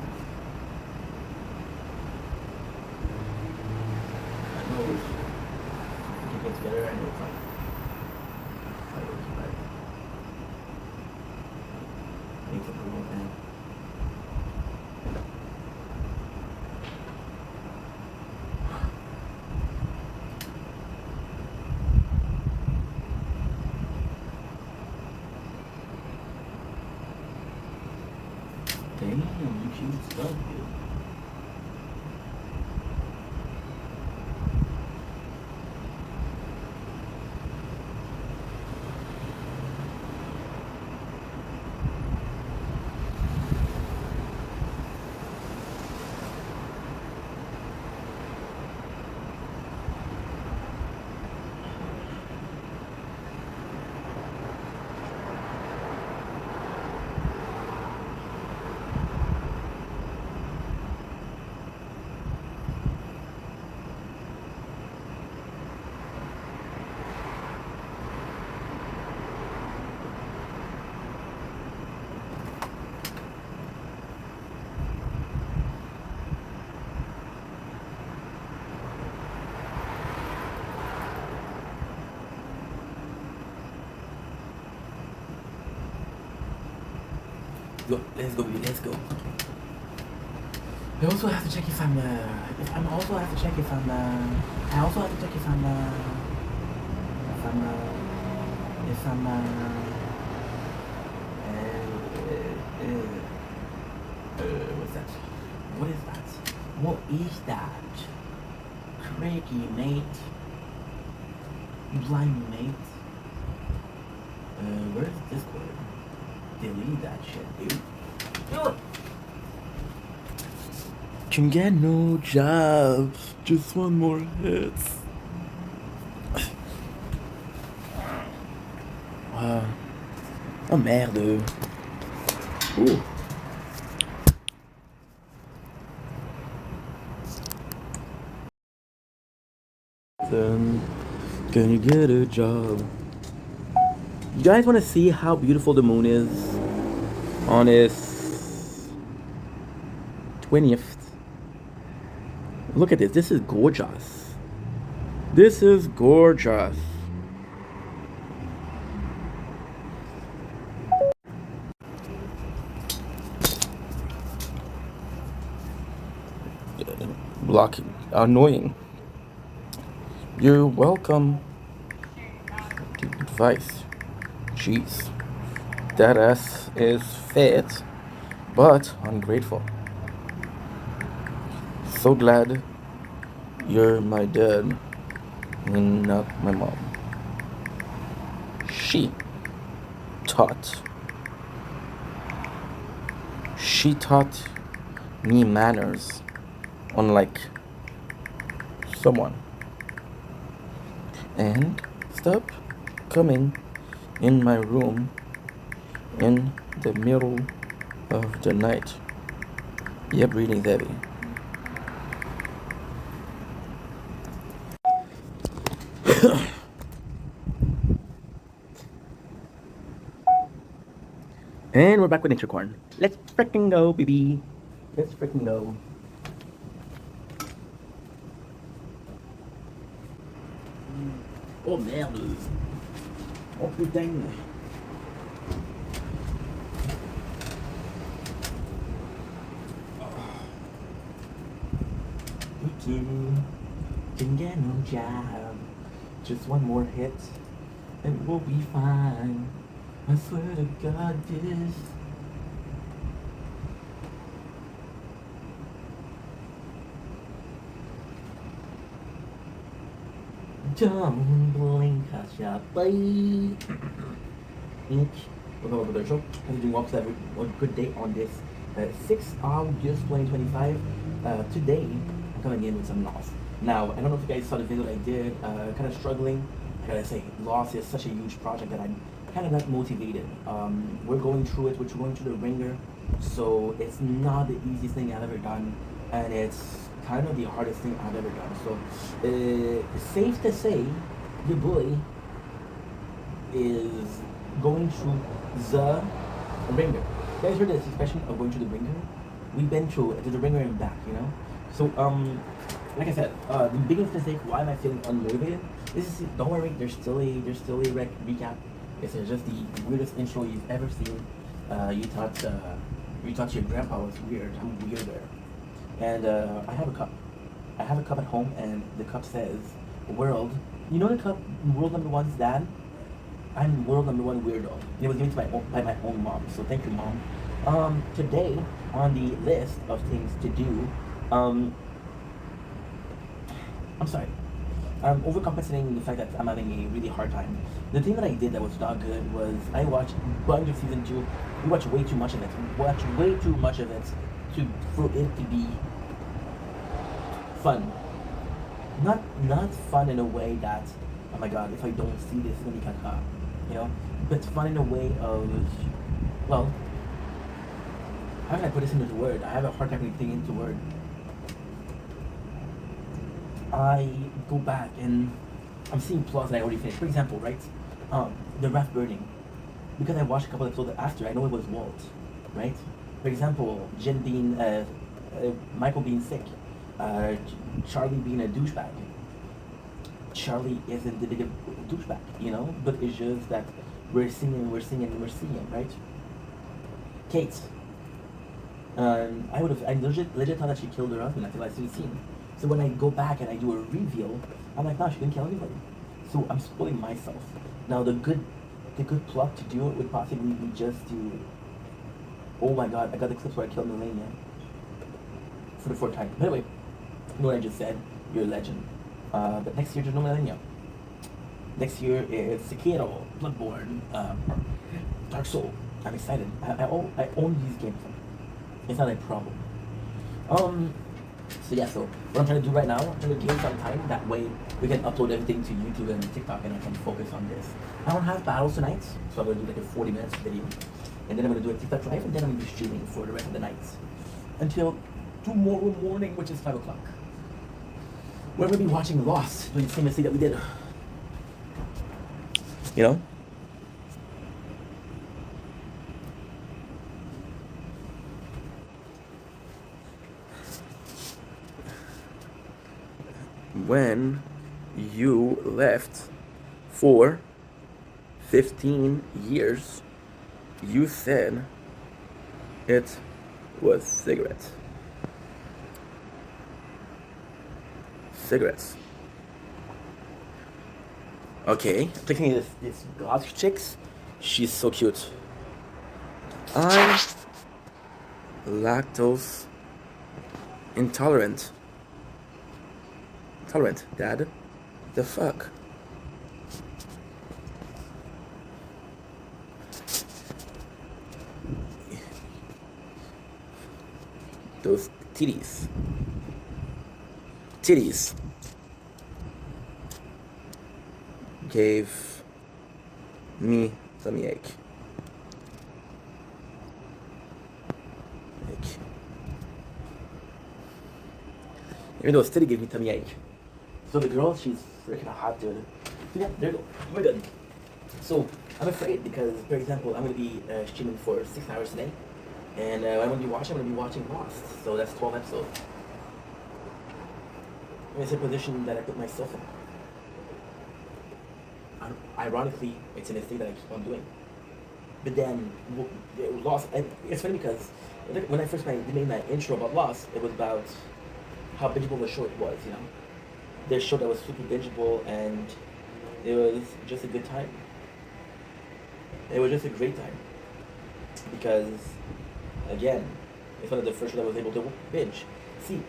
I know it gets better. I know it's like. I will keep it. Make it a little bit. Damn, you cute stuff, dude. go. Let's go. Let's go. I also have to check if I'm. I also have to check if I'm. I also have to check if I'm. If I'm. If I'm. What's that? What is that? What is that? Craigie, mate. Blind mate. Where's Discord? Delete that shit, dude. Can get no jobs. Just one more hit. Oh merde. Ouh. Then, can you get a job? You guys want to see how beautiful the moon is on its 20th? Look at this. This is gorgeous. This is gorgeous. Blocking. Annoying. You're welcome. Good advice. Jeez. That ass is fat, but ungrateful. So glad you're my dad and not my mom. She taught me manners, unlike someone. And stop coming in my room in the middle of the night. Yeah, breathing heavy. And we're back with Nature-Corn. Let's freaking go, baby. Let's freaking go. Oh merde. Oh putain. Can get no job. Just one more hit and we'll be fine. I swear to God, this. Don't blink at your bite. Welcome to the show. Hope you're doing well. Have a good day on this 6th August 2025. Today, I'm coming in with some loss. Now, I don't know if you guys saw the video that I did. Kind of struggling. I gotta say, loss is such a huge project that I'm kind of not motivated. We're going through it. We're going through the ringer. So it's not the easiest thing I've ever done, and it's kind of the hardest thing I've ever done. So safe to say, your boy is going through the ringer. You guys heard this expression of going through the ringer? We've been through it, to the ringer and back, you know? So, like I said, the biggest mistake, why am I feeling unmotivated? Don't worry, there's still a recap. This is just the weirdest intro you've ever seen. You thought your grandpa was weird. I'm weirder. And I have a cup. I have a cup at home, and the cup says, "World." You know the cup, world number one's dad? I'm world number one weirdo. And it was given to by my own mom. So thank you, mom. Today on the list of things to do, I'm sorry. I'm overcompensating the fact that I'm having a really hard time. The thing that I did that was not good was I watched a bunch of season 2. We watched way too much of it. For it to be fun. Not fun in a way that, oh my god, if I don't see this, it's gonna be caca, you know? But fun in a way of, well, how can I put this into word? I have a hard time putting it into word. I go back and I'm seeing plots that I already finished. For example, right? The raft burning. Because I watched a couple episodes after, I know it was Walt, right? For example, Jen being, Michael being sick, Charlie being a douchebag. Charlie isn't the big douchebag, you know? But it's just that we're singing, right? Kate I legit thought that she killed her husband until I see the scene. So when I go back and I do a reveal, I'm like, no, she didn't kill anybody. So I'm spoiling myself. Now the good plot to do it would possibly be just to, oh my god, I got the clips where I killed Melania for the fourth time. By the way, you know what I just said? You're a legend. But next year there's no Melania. Next year is Sekiro, Bloodborne, Dark Soul. I'm excited. I own these games. It's not a problem. So yeah, so what I'm trying to do right now, I'm trying to gain some time. That way we can upload everything to YouTube and TikTok and I can focus on this. I don't have battles tonight, so I'm going to do like a 40 minutes video. And then I'm going to do a TikTok live and then I'm going to be streaming for the rest of the night. Until tomorrow morning, which is 5 o'clock. We're going to be watching Lost, doing the same mistake that we did. You know? When you left for 15 years, you said it was cigarettes. Cigarettes. Okay, picking this goth chicks. She's so cute. I'm lactose intolerant. Tolerant, Dad. The fuck? Those titties. Titties. Gave me tummy ache. Even though titty gave me tummy ache. So the girl, she's freaking hot, dude. So yeah, there you go. We're good. So I'm afraid because, for example, I'm gonna be streaming for 6 hours today, and what I'm gonna be watching Lost. So that's 12 episodes. And it's a position that I put myself in. Ironically, it's a mistake that I keep on doing. But then Lost, and it's funny because when I first made my intro about Lost, it was about how bingeable the show it was, you know. This show that was super bingeable and it was just a good time. It was just a great time. Because, again, it's one of the first shows I was able to binge. See,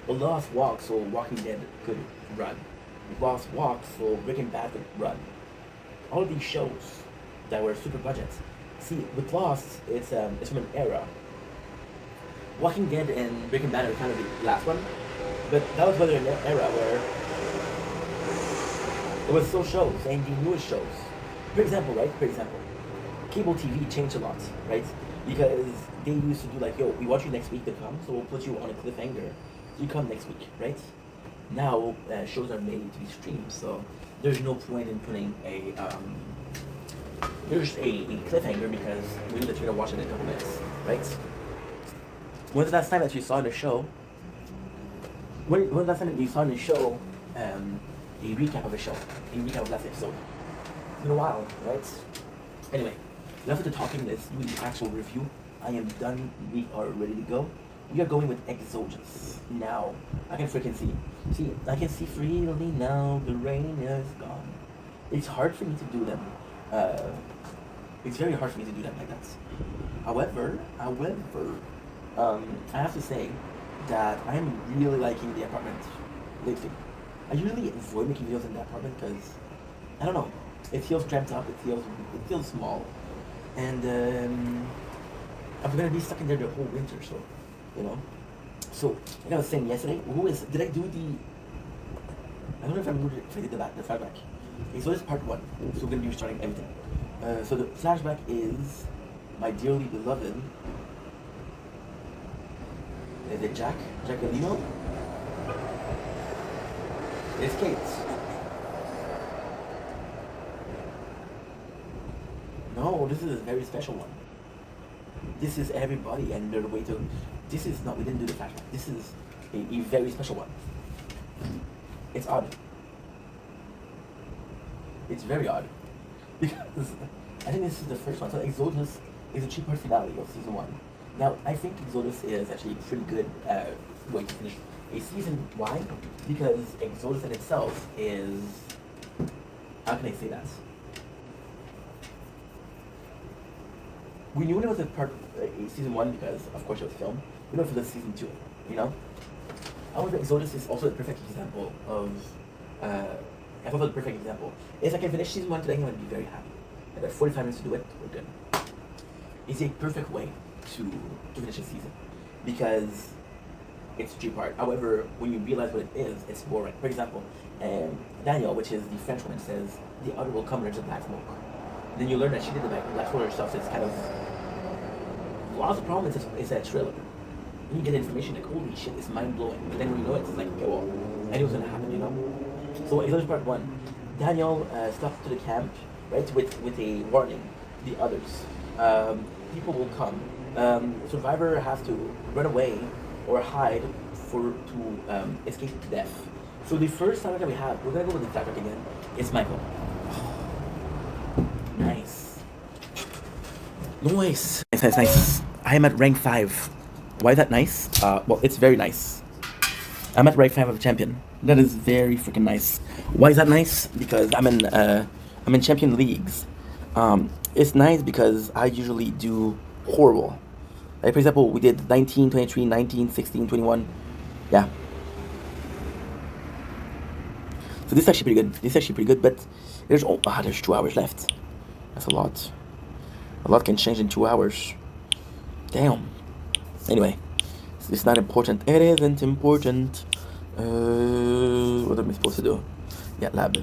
Lost walks so Walking Dead could run. Lost walks so Breaking Bad could run. All of these shows that were super budgets. See, with Lost, it's from an era. Walking Dead and Breaking Bad are kind of the last one. But that was whether an era where it was still shows and the newest shows. For example, cable TV changed a lot, right? Because they used to do like, yo, we want you next week to come, so we'll put you on a cliffhanger. You come next week, right? Now shows are made to be streamed, so there's no point in putting a cliffhanger because we know that you're gonna watch it in a couple minutes, right? When's the last time that you saw the show? When was the last time that you saw in the show a recap of a show? A recap of last episode? It's been a while, right? Anyway, enough of the talking, let's do the actual review. I am done, we are ready to go. We are going with Exodus. Now, I can freaking see. See, I can see freely now, the rain is gone. It's hard for me to do them. It's very hard for me to do them like that. However, I have to say that I am really liking the apartment lately. I usually avoid making videos in the apartment because, I don't know, it feels cramped up, it feels small. And I'm gonna be stuck in there the whole winter, so, you know. So, like I was saying yesterday, did I do the, I don't know if I did the flashback. Okay, so this is part 1, so we're gonna be starting everything. So the flashback is my dearly beloved, is it Jacqueline? It's Kate. No, this is a very special one. This is everybody and their way to... This is not, we didn't do the flashback. This is a very special one. It's odd. It's very odd. Because I think this is the first one. So Exodus is a 3-part finale of season 1. Now, I think Exodus is actually a pretty good way to finish a season. Why? Because Exodus in itself is, how can I say that? We knew it was a season 1 because, of course, it was filmed. We know it was season 2, you know? However, Exodus is also the perfect example of, I thought it was the perfect example. If I can finish season 1 today, I'm going to be very happy. I got 45 minutes to do it, we're good. It's a perfect way to finish a season because it's 3-part. However, when you realize what it is, it's boring. For example, Daniel, which is the French woman, says the other will come when there's a black smoke. Then you learn that she did the black smoke herself, so it's kind of... A lot of the problem is that trailer. When you get information like, holy shit, it's mind-blowing. But then when you know it, it's like, okay, well, I knew it was going to happen, you know? So, Exodus Part 1. Daniel stuck to the camp, right, with a warning. The others. People will come. Survivor has to run away or hide to escape death. So the first topic that we have, we're gonna go with the topic again. It's Michael. Nice. Nice. Nice. I am at rank 5. Why is that nice? Well, it's very nice. I'm at rank 5 of champion. That is very freaking nice. Why is that nice? Because I'm in champion leagues. It's nice because I usually do horrible. Like, for example, we did 19, 23, 19, 16, 21. Yeah. So this is actually pretty good. But there's 2 hours left. That's a lot. A lot can change in 2 hours. Damn. Anyway, it's not important. It isn't important. What am I supposed to do? Yeah, lab.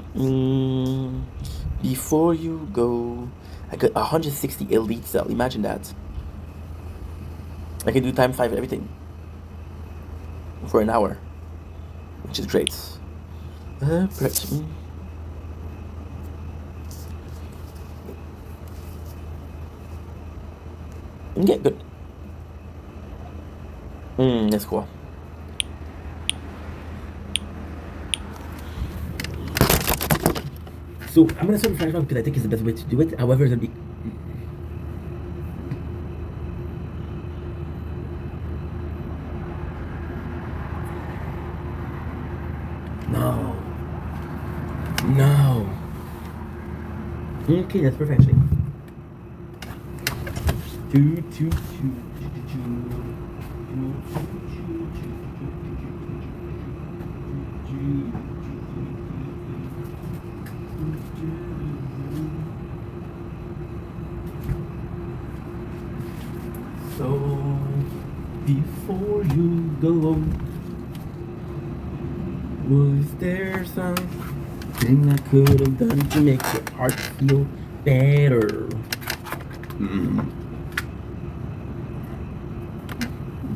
Before you go, I got 160 elite cell. Imagine that. I can do time 5 and everything for an hour, which is great. Yeah, good. That's cool. So I'm gonna start the flash round because I think it's the best way to do it. However, there'll be no. Okay, that's perfect actually. So before you go, was there something I could have done to make your heart feel better?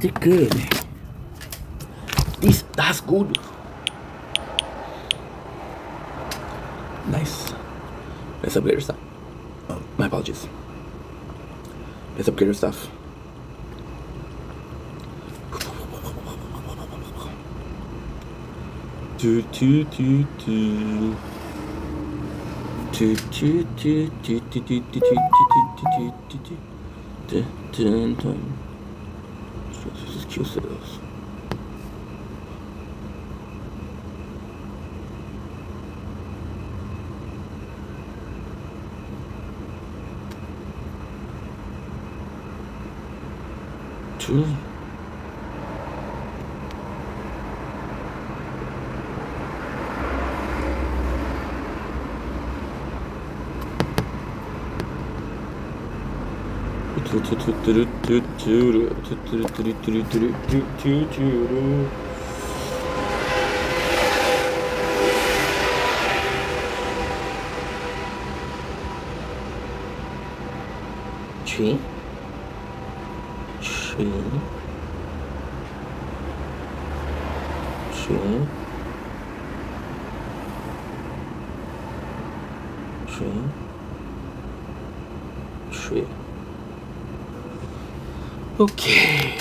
They're good. That's good. Nice. Let's upgrade our stuff. Oh, my apologies. Let's upgrade our stuff. Okay.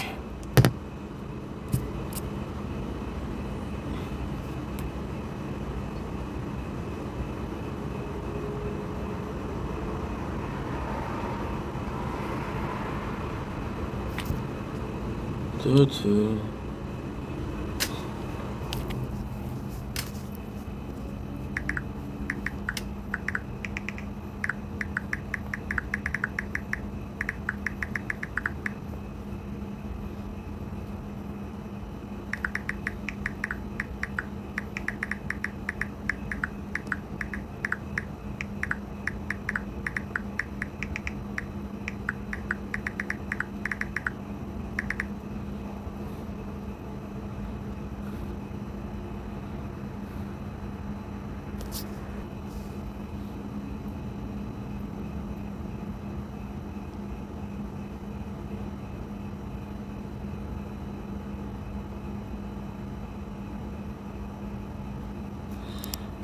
Tutu.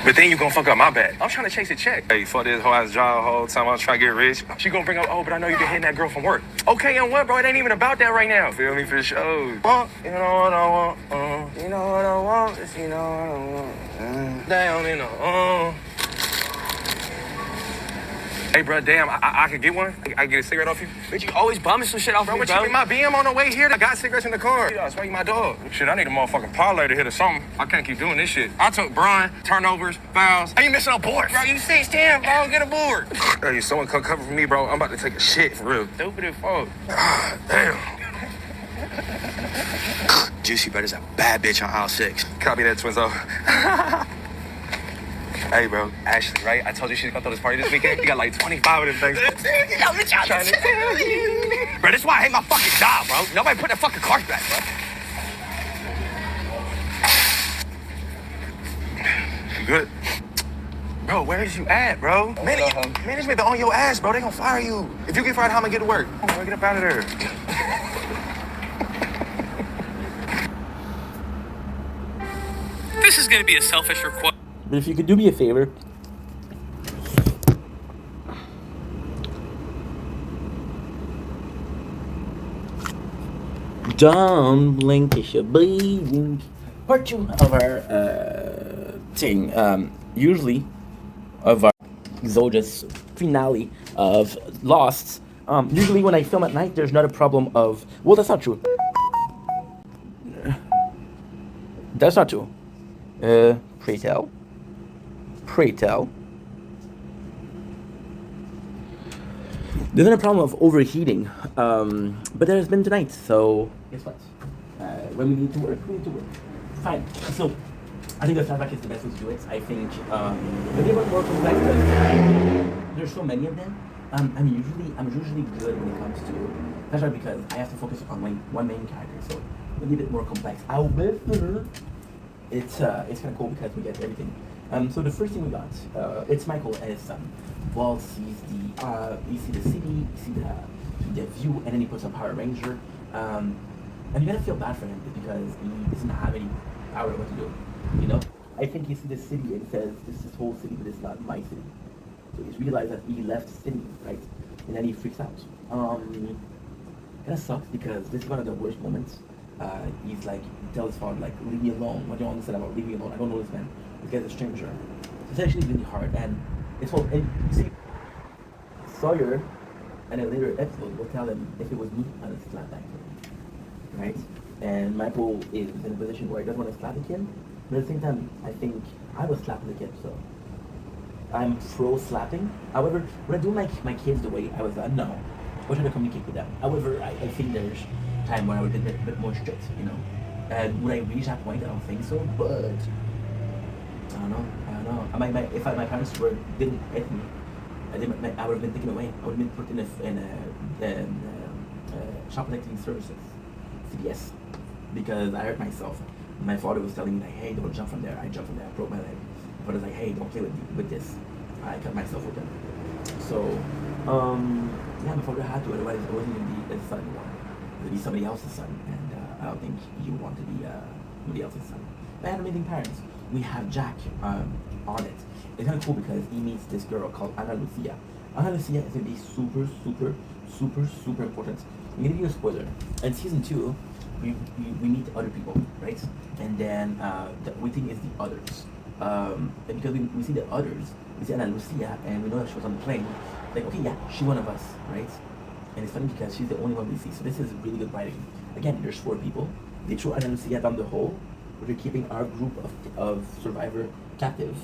But then you gonna fuck up my bag. I'm trying to chase a check. Hey, fuck this whole ass job whole time I was trying to get rich. She gonna bring up, oh, but I know you been hitting that girl from work. Okay, and what, bro? It ain't even about that right now. Feel me for sure. You know what I want? You know what I want? You know what I want? Down in the Hey, bro, damn, I could get one? I could get a cigarette off you? Bitch, you always bumming some shit off Bro, me, what you bro. mean? My BM on the way here. I got cigarettes in the car. That's why you my dog. Shit, I need a motherfucking parlay to hit or something. I can't keep doing this shit. I took Brian, turnovers, fouls. I ain't missing no boards. Bro, you 6'10", bro. Get a board. Hey, someone come cover for me, bro. I'm about to take a shit for real. Stupid as fuck. Damn. Juicy Bread is a bad bitch on aisle 6. Copy that, Twinzo. Hey, bro, Ashley, right? I told you she's gonna throw this party this weekend. You got like 25 of them things. Trying to tell you. Bro, that's why I hate my fucking job, bro. Nobody put that fucking cart back, bro. You good? Bro, where is you at, bro? Management been on your ass, bro. They gonna fire you. If you get fired, how am I get to work? Come on, bro, get up out of there. This is gonna be a selfish request. But if you could do me a favor, don't blink, if you blink. Part 2 of our thing, usually of our Zodia's finale of Lost. Usually when I film at night, there's not a problem of, well, that's not true. That's not true. Pray tell. Pray tell. There's not a problem of overheating, but there has been tonight, so guess what? When we need to work, we need to work. Fine. So, I think the flashback is the best way to do it. I think the game was more complex, but there's so many of them. I'm usually good when it comes to flashback because I have to focus on one main character, so maybe a bit more complex. However, it's kind of cool because we get everything. So the first thing we got, it's Michael and his son. Wall sees you see the city, you see the view, and then he puts a Power Ranger. And you're gonna feel bad for him because he doesn't have any power what to do. You know, I think he sees the city and says, "This is his whole city, but it's not my city." So he's realized that he left the city, right? And then he freaks out. Kind of sucks because this is one of the worst moments. He's like, he tells his father, like, "Leave me alone. What do you understand about leave me alone? I don't know this man. This guy's a stranger." It's actually really hard, and it's all. And you see, Sawyer, in a later episode, will tell him if it was me, I would slap that kid, right? And Michael is in a position where he doesn't want to slap the kid, but at the same time, I think I was slapping the kid, so I'm pro slapping. However, when I do my kids the way I was, no, I try to communicate with them. However, I think there's time when I would be a bit more strict, you know. And would I reach that point? I don't think so, but I don't know. If my parents didn't hit me, I would have been taken away. I would have been put in shoplifting services, CBS, because I hurt myself. My father was telling me like, "Hey, don't jump from there." I jumped from there. I broke my leg. My father's like, "Hey, don't play with this." I cut myself open. So, yeah, my father had to. Otherwise, I wasn't going to be his son anymore. It would be somebody else's son, and I don't think you want to be somebody else's son. I had amazing parents. We have Jack on it. It's kind of cool because he meets this girl called Ana Lucia. Ana Lucia is going to be super, super, super, super important. I'm going to give you a spoiler. In season 2, we meet other people, right? And then we think it's the others. And because we see the others, we see Ana Lucia, and we know that she was on the plane. Like, okay, yeah, she's one of us, right? And it's funny because she's the only one we see. So this is really good writing. Again, there's 4 people. They throw Ana Lucia down the hole, but they're keeping our group of survivor captive.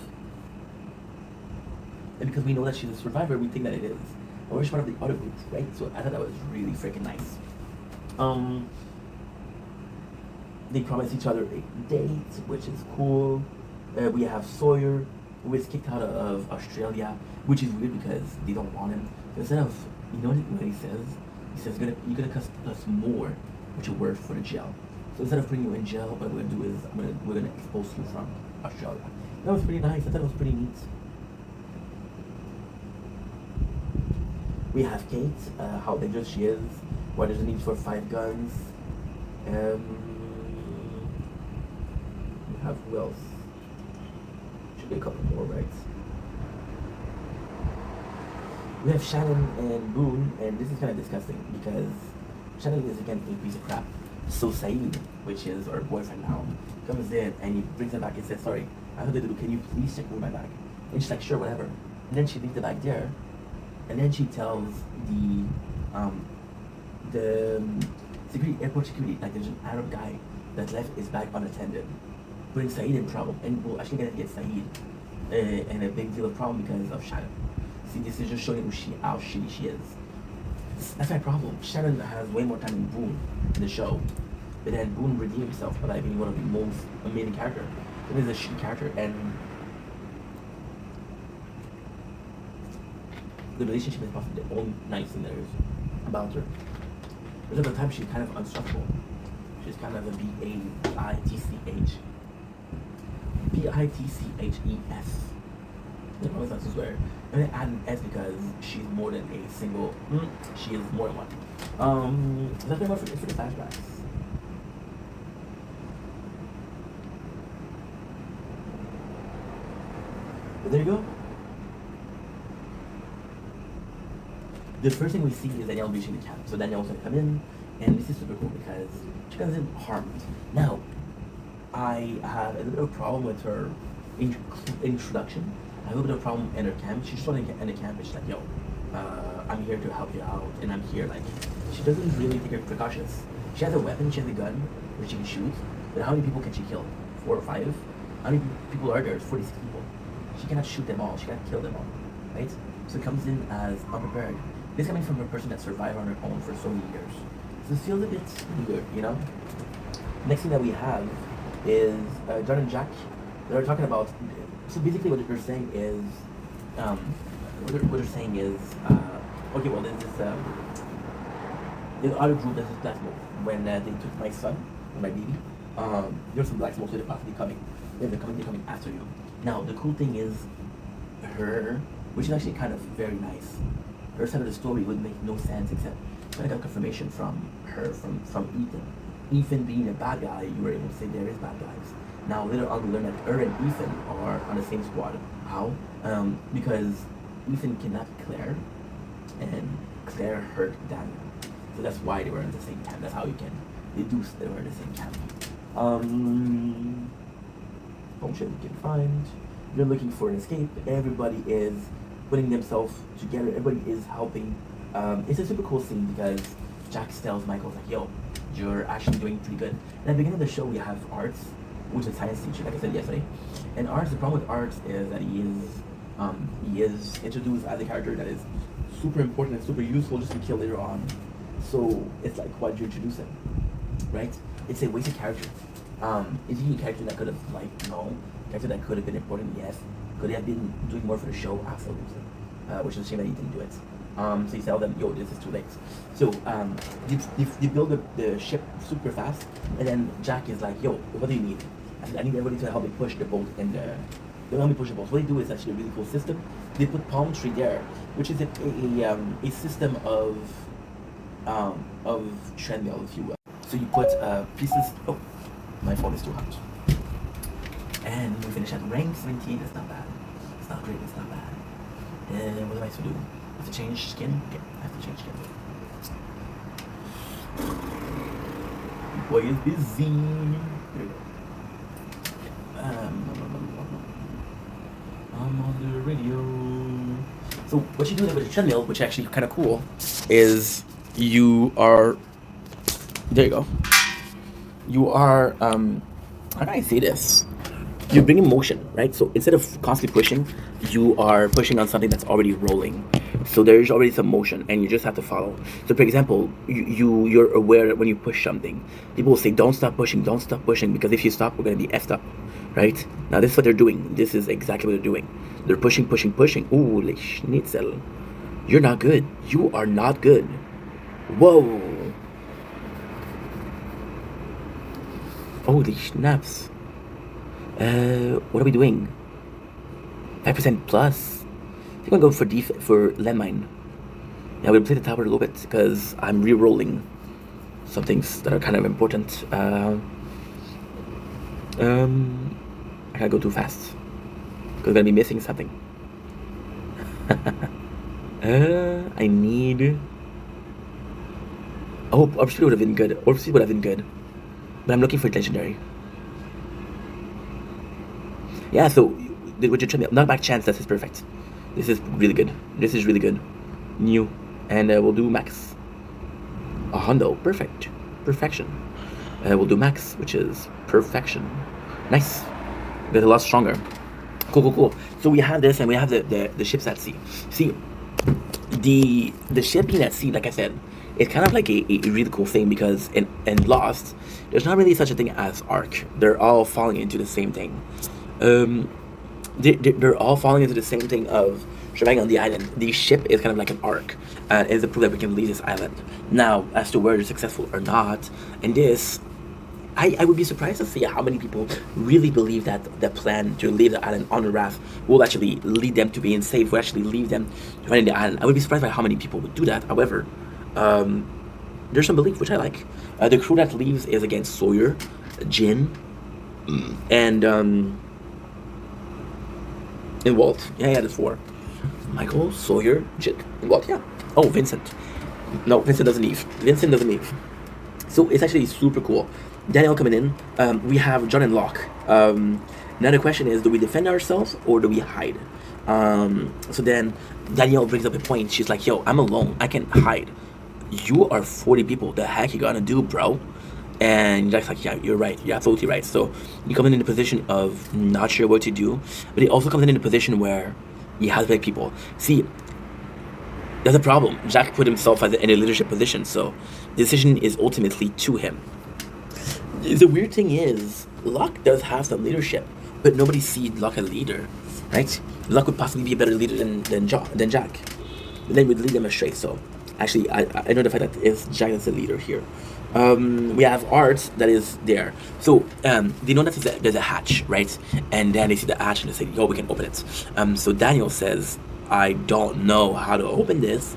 And because we know that she's a survivor, we think that it is. And we're just one of the other groups, right? So I thought that was really freaking nice. They promise each other a date, which is cool. We have Sawyer, who is kicked out of Australia, which is weird because they don't want him. Instead of, you know what he says? He says, you're gonna cost us more, which is worth for the jail. So instead of putting you in jail, what we're gonna do is we're gonna expose you from Australia. That was pretty nice. I thought it was pretty neat. We have Kate, how dangerous she is, why there's a need for 5 guns. We have who else? Should be a couple more, right? We have Shannon and Boone, and this is kind of disgusting because Shannon is again a piece of crap. So Saeed, which is our boyfriend now, comes in and he brings it back and says, sorry, I have to do, can you please check over my bag? And she's like, sure, whatever. And then she leaves the bag there, and then she tells the airport security, like there's an Arab guy that left his bag unattended, putting Saeed in trouble, and we're actually gonna get Saeed in a big deal of problem because of Shannon. See, this is just showing how shitty she is. That's my problem. Shannon has way more time than Boone in the show, but then Boone redeemed himself by being one of the most amazing characters. It is a shitty character, and the relationship is possibly the only nice thing there is about her. But at the time, she's kind of unstoppable. She's kind of a B-A-I-T-C-H. B-I-T-C-H-E-S. I don't know if that's a swear. I'm gonna add an S because she's more than a single. She is more than one. Is that pretty much for the flashbacks? But there you go. The first thing we see is Danielle reaching the camp. So Danielle's gonna come in, and this is super cool because she comes in harmed. Now, I have a little bit of problem with her introduction. I have a little bit of problem in her camp. She's starting in the camp and she's like, yo, I'm here to help you out, and I'm here, like, she doesn't really take her precautions. She has a weapon, she has a gun, which she can shoot, but how many people can she kill? 4 or 5? How many people are there? It's 46 people. She cannot shoot them all, she cannot kill them all, right? So it comes in as unprepared. This coming from a person that survived on her own for so many years. So this feels a bit weird, you know? Next thing that we have is John and Jack. They're talking about, so basically what they're saying is, okay, well there's this, the other group that's black smoke. When they took my son, my baby, there's some black smoke, so they're possibly coming. They're coming after you. Now, the cool thing is, her, which is actually kind of very nice, her side of the story would make no sense except when I got confirmation from her, from Ethan. Ethan being a bad guy, you were able to say there is bad guys. Now later on we learn that her and Ethan are on the same squad. How? Because Ethan kidnapped Claire, and Claire hurt Daniel. So that's why they were in the same camp. That's how you can deduce they were in the same camp. Function we can find. They're looking for an escape. Everybody is putting themselves together. Everybody is helping. It's a super cool scene because Jack tells Michael, like, yo, you're actually doing pretty good. And at the beginning of the show, we have Arts, which is a science teacher, like I said yesterday. And Arts, the problem with Arts is that he is introduced as a character that is super important and super useful just to kill later on. So it's like, why did you introduce him, right? It's a wasted character. Is he a character that could have, like, no, character that could have been important, yes. Could he have been doing more for the show? Absolutely. Which is a shame that he didn't do it. So you tell them, yo, this is too late. So they build the ship super fast, and then Jack is like, yo, what do you need? I need everybody to help me push the boat in the. They help me push the boat. So what they do is actually a really cool system. They put palm tree there, which is a system of treadmill, if you will. So you put pieces. Oh, my phone is too hot. And we finish at rank 17. That's not bad. It's not great. It's not bad. And what am I supposed to do? I have to change skin? Okay, I have to change skin. Boy is busy. There we go. I'm on the radio. So what you do with the treadmill, which is actually kind of cool, is you are, there you go. You are, how can I say this? You're bringing motion, right? So instead of constantly pushing, you are pushing on something that's already rolling. So there's already some motion, and you just have to follow. So for example, you're aware that when you push something, people will say, don't stop pushing, because if you stop, we're going to be effed up, right? Now this is what they're doing. This is exactly what they're doing. They're pushing. Ooh, le schnitzel. You're not good. You are not good. Whoa. Holy snaps. What are we doing? 5% plus. I think I'm going for landmine. Yeah, we'll play the tower a little bit because I'm re-rolling some things that are kind of important. I can't go too fast because I'm gonna be missing something. I need. Oh, Orb Speed would have been good. But I'm looking for legendary. Yeah, so what you're trying to knockback chance, this is perfect. This is really good. New. And we'll do max. A hundo. Perfection. We'll do max, which is perfection. Nice. Get a lot stronger. Cool. So we have this, and we have the ships at sea. See, the ship being at sea, like I said, it's kind of like a really cool thing because in Lost, there's not really such a thing as arc. They're all falling into the same thing. They're all falling into the same thing of surviving on the island. The ship is kind of like an arc, and it's a proof that we can leave this island. Now, as to whether they're successful or not, in this, I would be surprised to see how many people really believe that the plan to leave the island on the raft will actually lead them to being safe, will actually lead them to finding the island. I would be surprised by how many people would do that. However, there's some belief, which I like. The crew that leaves is again Sawyer, Jin, and Walt. Yeah, there's 4. Michael, Sawyer, Jin, and Walt. Yeah. Oh, Vincent. No, Vincent doesn't leave. So it's actually super cool. Daniel coming in. We have John and Locke. Now the question is, do we defend ourselves or do we hide? So then Danielle brings up a point. She's like, yo, I'm alone. I can hide. You are 40 people. The heck you gonna do, bro? And Jack's like, yeah, you're right. You're absolutely right. So you come in a position of not sure what to do, but he also comes in a position where he has big people. See, there's a problem. Jack put himself in a leadership position, so the decision is ultimately to him. The weird thing is, Locke does have some leadership, but nobody sees Locke as a leader, right? Locke would possibly be a better leader than Jack. But then we'd lead them astray. So actually, I know the fact that it's Jack that's the leader here. We have Art that is there. So they know that there's a hatch, right? And then they see the hatch and they say, yo, we can open it. So Daniel says, I don't know how to open this,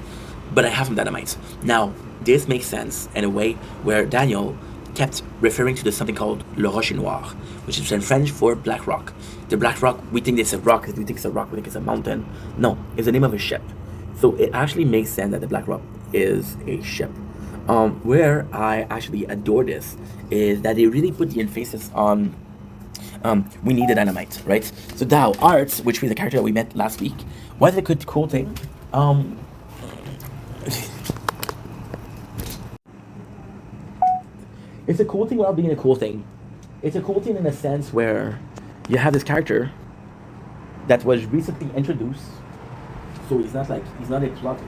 but I have some dynamite. Now, this makes sense in a way where Daniel kept referring to something called Le Rocher Noir, which is in French for Black Rock. The Black Rock, we think it's a rock, we think it's a mountain. No, it's the name of a ship. So it actually makes sense that the Black Rock is a ship. Where I actually adore this is that they really put the emphasis on we need the dynamite, right? So now Art, which was the character that we met last week, was a good cool thing. It's a cool thing without being a cool thing. It's a cool thing in a sense where you have this character that was recently introduced. So he's not a plot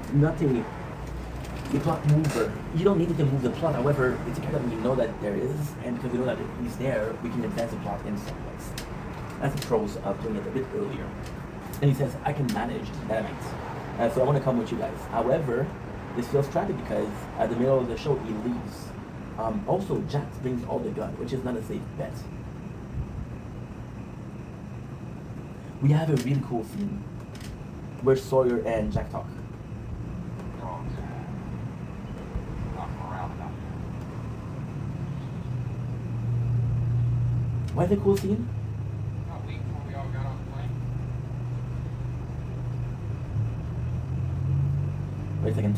mover. You don't need it to move the plot. However, it's a character that we know that there is, and because we know that he's there, we can advance the plot in some ways. That's the pros of doing it a bit earlier. And he says, I can manage dynamite. So I want to come with you guys. However, this feels tragic because at the middle of the show, he leaves. Also, Jack brings all the gun, which is not a safe bet. We have a really cool scene where Sawyer and Jack talk. Why is it a cool scene? Wait a second.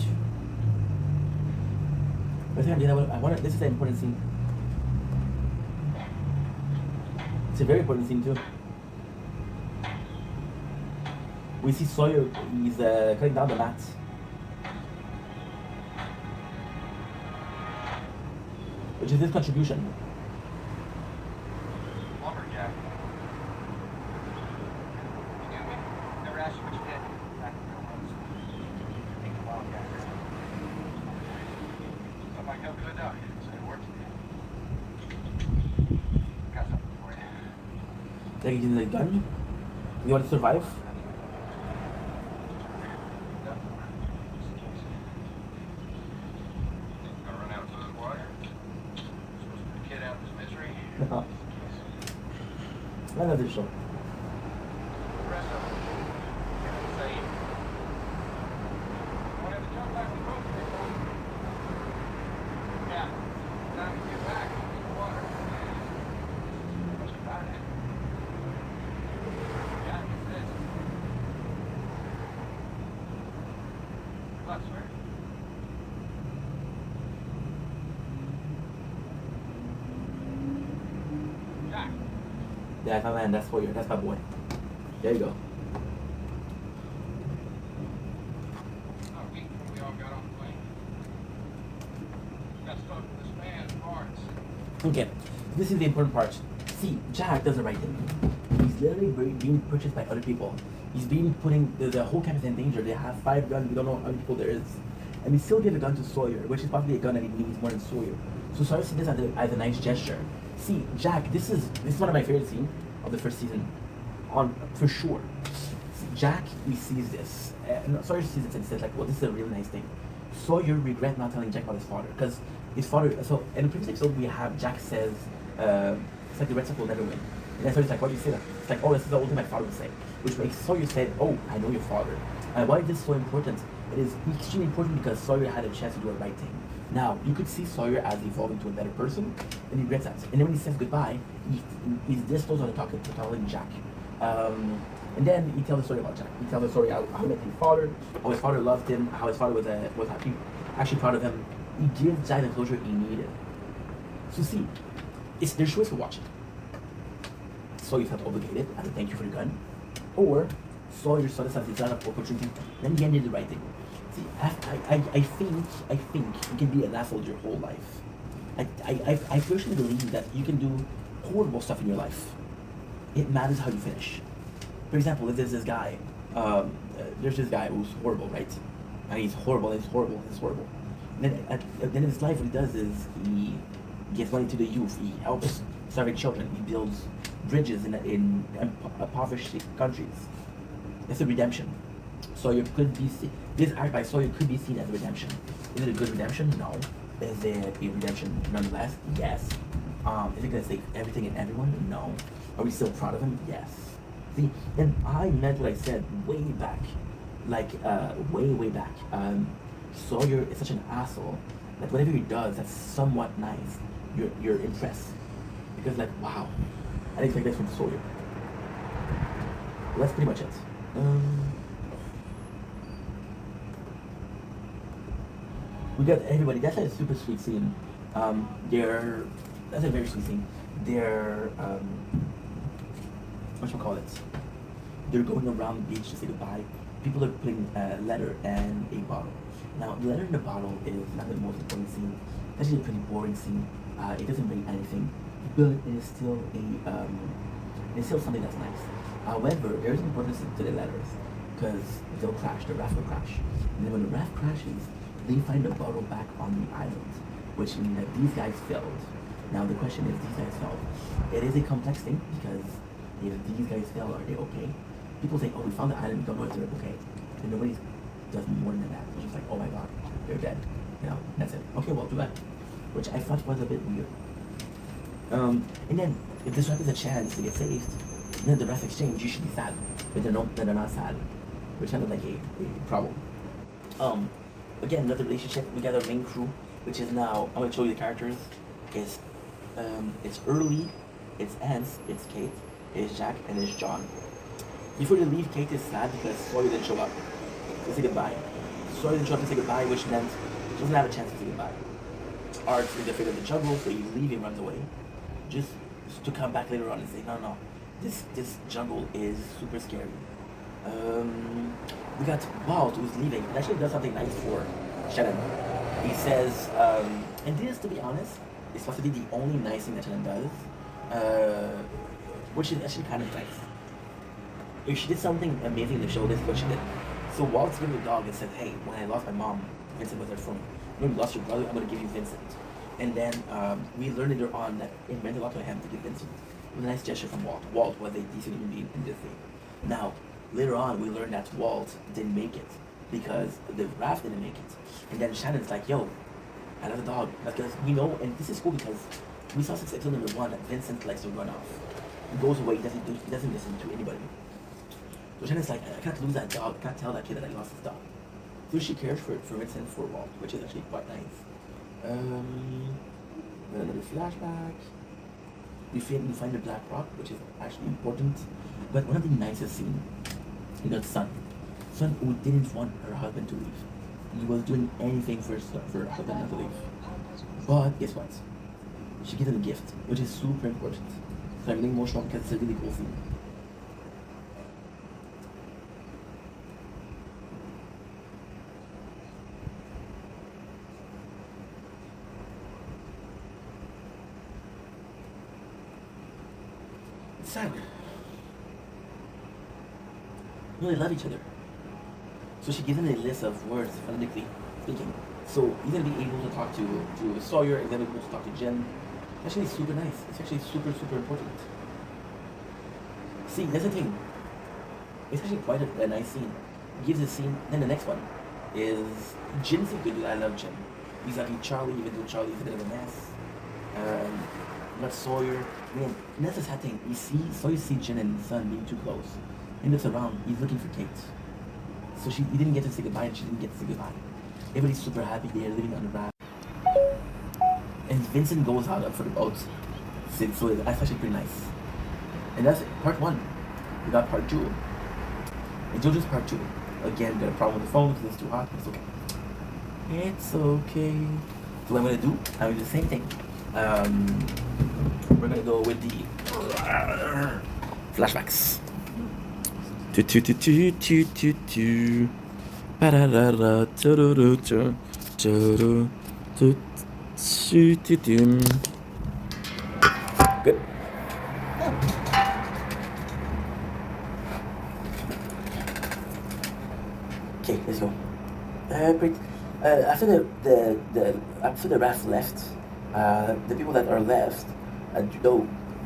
This is an important scene. It's a very important scene too. We see Sawyer, he's cutting down the mat. which is his contribution. Lumberjack. You knew me. Never asked you what you did. Back in the real ones. Being a wildcat. Stuff like help you a duck. So it works. Got something for you. Like he's in the gun. You want to survive? Gonna run out of food, water. Supposed to put a kid out of his misery. I love this show. The rest of them. Say, whatever jump back we both did. Yeah. Time to get back. Need water. Must have died. Yeah, it's this. Good luck, sir. Jack. Yeah, that's my man. That's Sawyer. That's my boy. There you go. Not a week when we all got on the plane. Got stuck with this man, Lawrence. Okay, this is the important part. See, Jack does the right thing. He's literally being purchased by other people. He's being putting the whole campus in danger. They have 5 guns. We don't know how many people there is, and we still give a gun to Sawyer, which is probably a gun that he needs more than Sawyer. So Sawyer sees this as a nice gesture. See, Jack, this is one of my favorite scenes of the first season, for sure. See, Jack, he sees this. Sawyer sees it and says like, well, this is a really nice thing. Sawyer regret not telling Jack about his father, because his father. So in the previous episode, we have Jack says, it's like the Red Sox will never win. And then Sawyer's like, why do you say that? It's like, oh, this is the only thing my father would say. Which makes Sawyer say, oh, I know your father. And why is this so important? It is extremely important because Sawyer had a chance to do the right thing. Now, you could see Sawyer as evolving to a better person, and he regrets that. And then when he says goodbye, he's this close on telling Jack. And then he tells the story about Jack. He tells the story how he met his father, how his father loved him, how his father was actually proud of him. He gives Jack the closure he needed. So see, there's choice for watching. Sawyer felt obligated as a thank you for the gun, or Sawyer saw this as his opportunity, then he did the right thing. See, I think you can be an asshole your whole life. I personally believe that you can do horrible stuff in your life. It matters how you finish. For example, if there's this guy who's horrible, right? And he's horrible, and he's horrible, and he's horrible. And then at the end of his life, what he does is he gives money to the youth. He helps starving children. He builds bridges in impoverished countries. It's a redemption. Sawyer could be this act by Sawyer could be seen as a redemption. Is it a good redemption? No. Is it a redemption nonetheless? Yes. Is it gonna save everything and everyone? No. Are we still proud of him? Yes. See, and I meant what I said way back, like way back. Sawyer is such an asshole that whatever he does that's somewhat nice, you're impressed because like wow, I didn't expect this from Sawyer. Well, that's pretty much it. We got everybody. That's a super sweet scene. That's a very sweet scene. Whatchamacallit? They're going around the beach to say goodbye. People are putting a letter and a bottle. Now, the letter and the bottle is not the most important scene. It's actually a pretty boring scene. It doesn't bring anything, but it is still something that's nice. However, there is importance to the letters because they'll crash. The raft will crash, and then when the raft crashes, they find the bottle back on the island, which means that these guys failed. Now the question is, these guys failed. It is a complex thing because if these guys fail, are they okay? People say, oh, we found the island, we don't know if they're okay. And nobody does more than that. It's just like, oh my god, they're dead. You know, that's it. Okay, well, too bad. Which I thought was a bit weird. And then, if this ref is a chance to get saved, then the ref exchange, you should be sad. But they're not sad. Which kind of like a problem. Again, another relationship. We got our main crew, which is now, I'm going to show you the characters. It's Early, it's Ants, it's Kate, it's Jack, and it's John. Before they leave, Kate is sad because Sawyer didn't show up to say goodbye. Sawyer didn't show up to say goodbye, which meant she doesn't have a chance to say goodbye. Art is afraid of the jungle, so he's leaving, runs away. Just to come back later on and say, no, this jungle is super scary. We got Walt, who's leaving, and actually does something nice for Shannon. He says, and this, to be honest, is possibly the only nice thing that Shannon does, which is actually kind of nice. If she did something amazing in the show, this is what she did. So Walt's given the dog and said, hey, when I lost my mom, Vincent was there for me. When you lost your brother, I'm going to give you Vincent. And then we learned later on that it meant a lot to him to give Vincent. It was a nice gesture from Walt. Walt was a decent human being in Disney. Now, later on, we learned that Walt didn't make it because the Raph didn't make it. And then Shannon's like, yo, I love the dog. Because we know, and this is cool because we saw since episode number 1 that Vincent likes to run off. He goes away, he doesn't listen to anybody. So Shannon's like, I can't lose that dog. I can't tell that kid that I lost his dog. So she cares for Vincent, for Walt, which is actually quite nice. Another flashback. We find the Black Rock, which is actually important. But one of the nicest scenes, we got Sun who didn't want her husband to leave. He was doing anything for her husband not to leave. But guess what? She gives him a gift, which is super important. So I'm really emotional because it's a really cool scene. It's sad. No, they love each other. So she gives him a list of words, phonetically speaking. So he's gonna be able to talk to Sawyer, he's gonna be able to talk to Jen. Actually, it's super nice. It's actually super, super important. See, that's the thing. It's actually quite a nice scene. He gives a scene, then the next one is Jin's a good dude. I love Jin. He's like Charlie, even though Charlie's a bit of a mess. You got Sawyer. Man, and that's the sad thing. Sawyer sees Jin and Sun being too close. He looks around, he's looking for Kate. So he didn't get to say goodbye and she didn't get to say goodbye. Everybody's super happy, they're living on the raft. And Vincent goes out for the boat. So that's actually pretty nice. And that's part 1. We got part 2. And JoJo's part 2. Again, got a problem with the phone because it's too hot. It's okay. It's okay. So what I'm gonna do, I'm gonna do the same thing. We're gonna go with the flashbacks. Good. Okay, let's go. Great. After the raft left, the people that are left,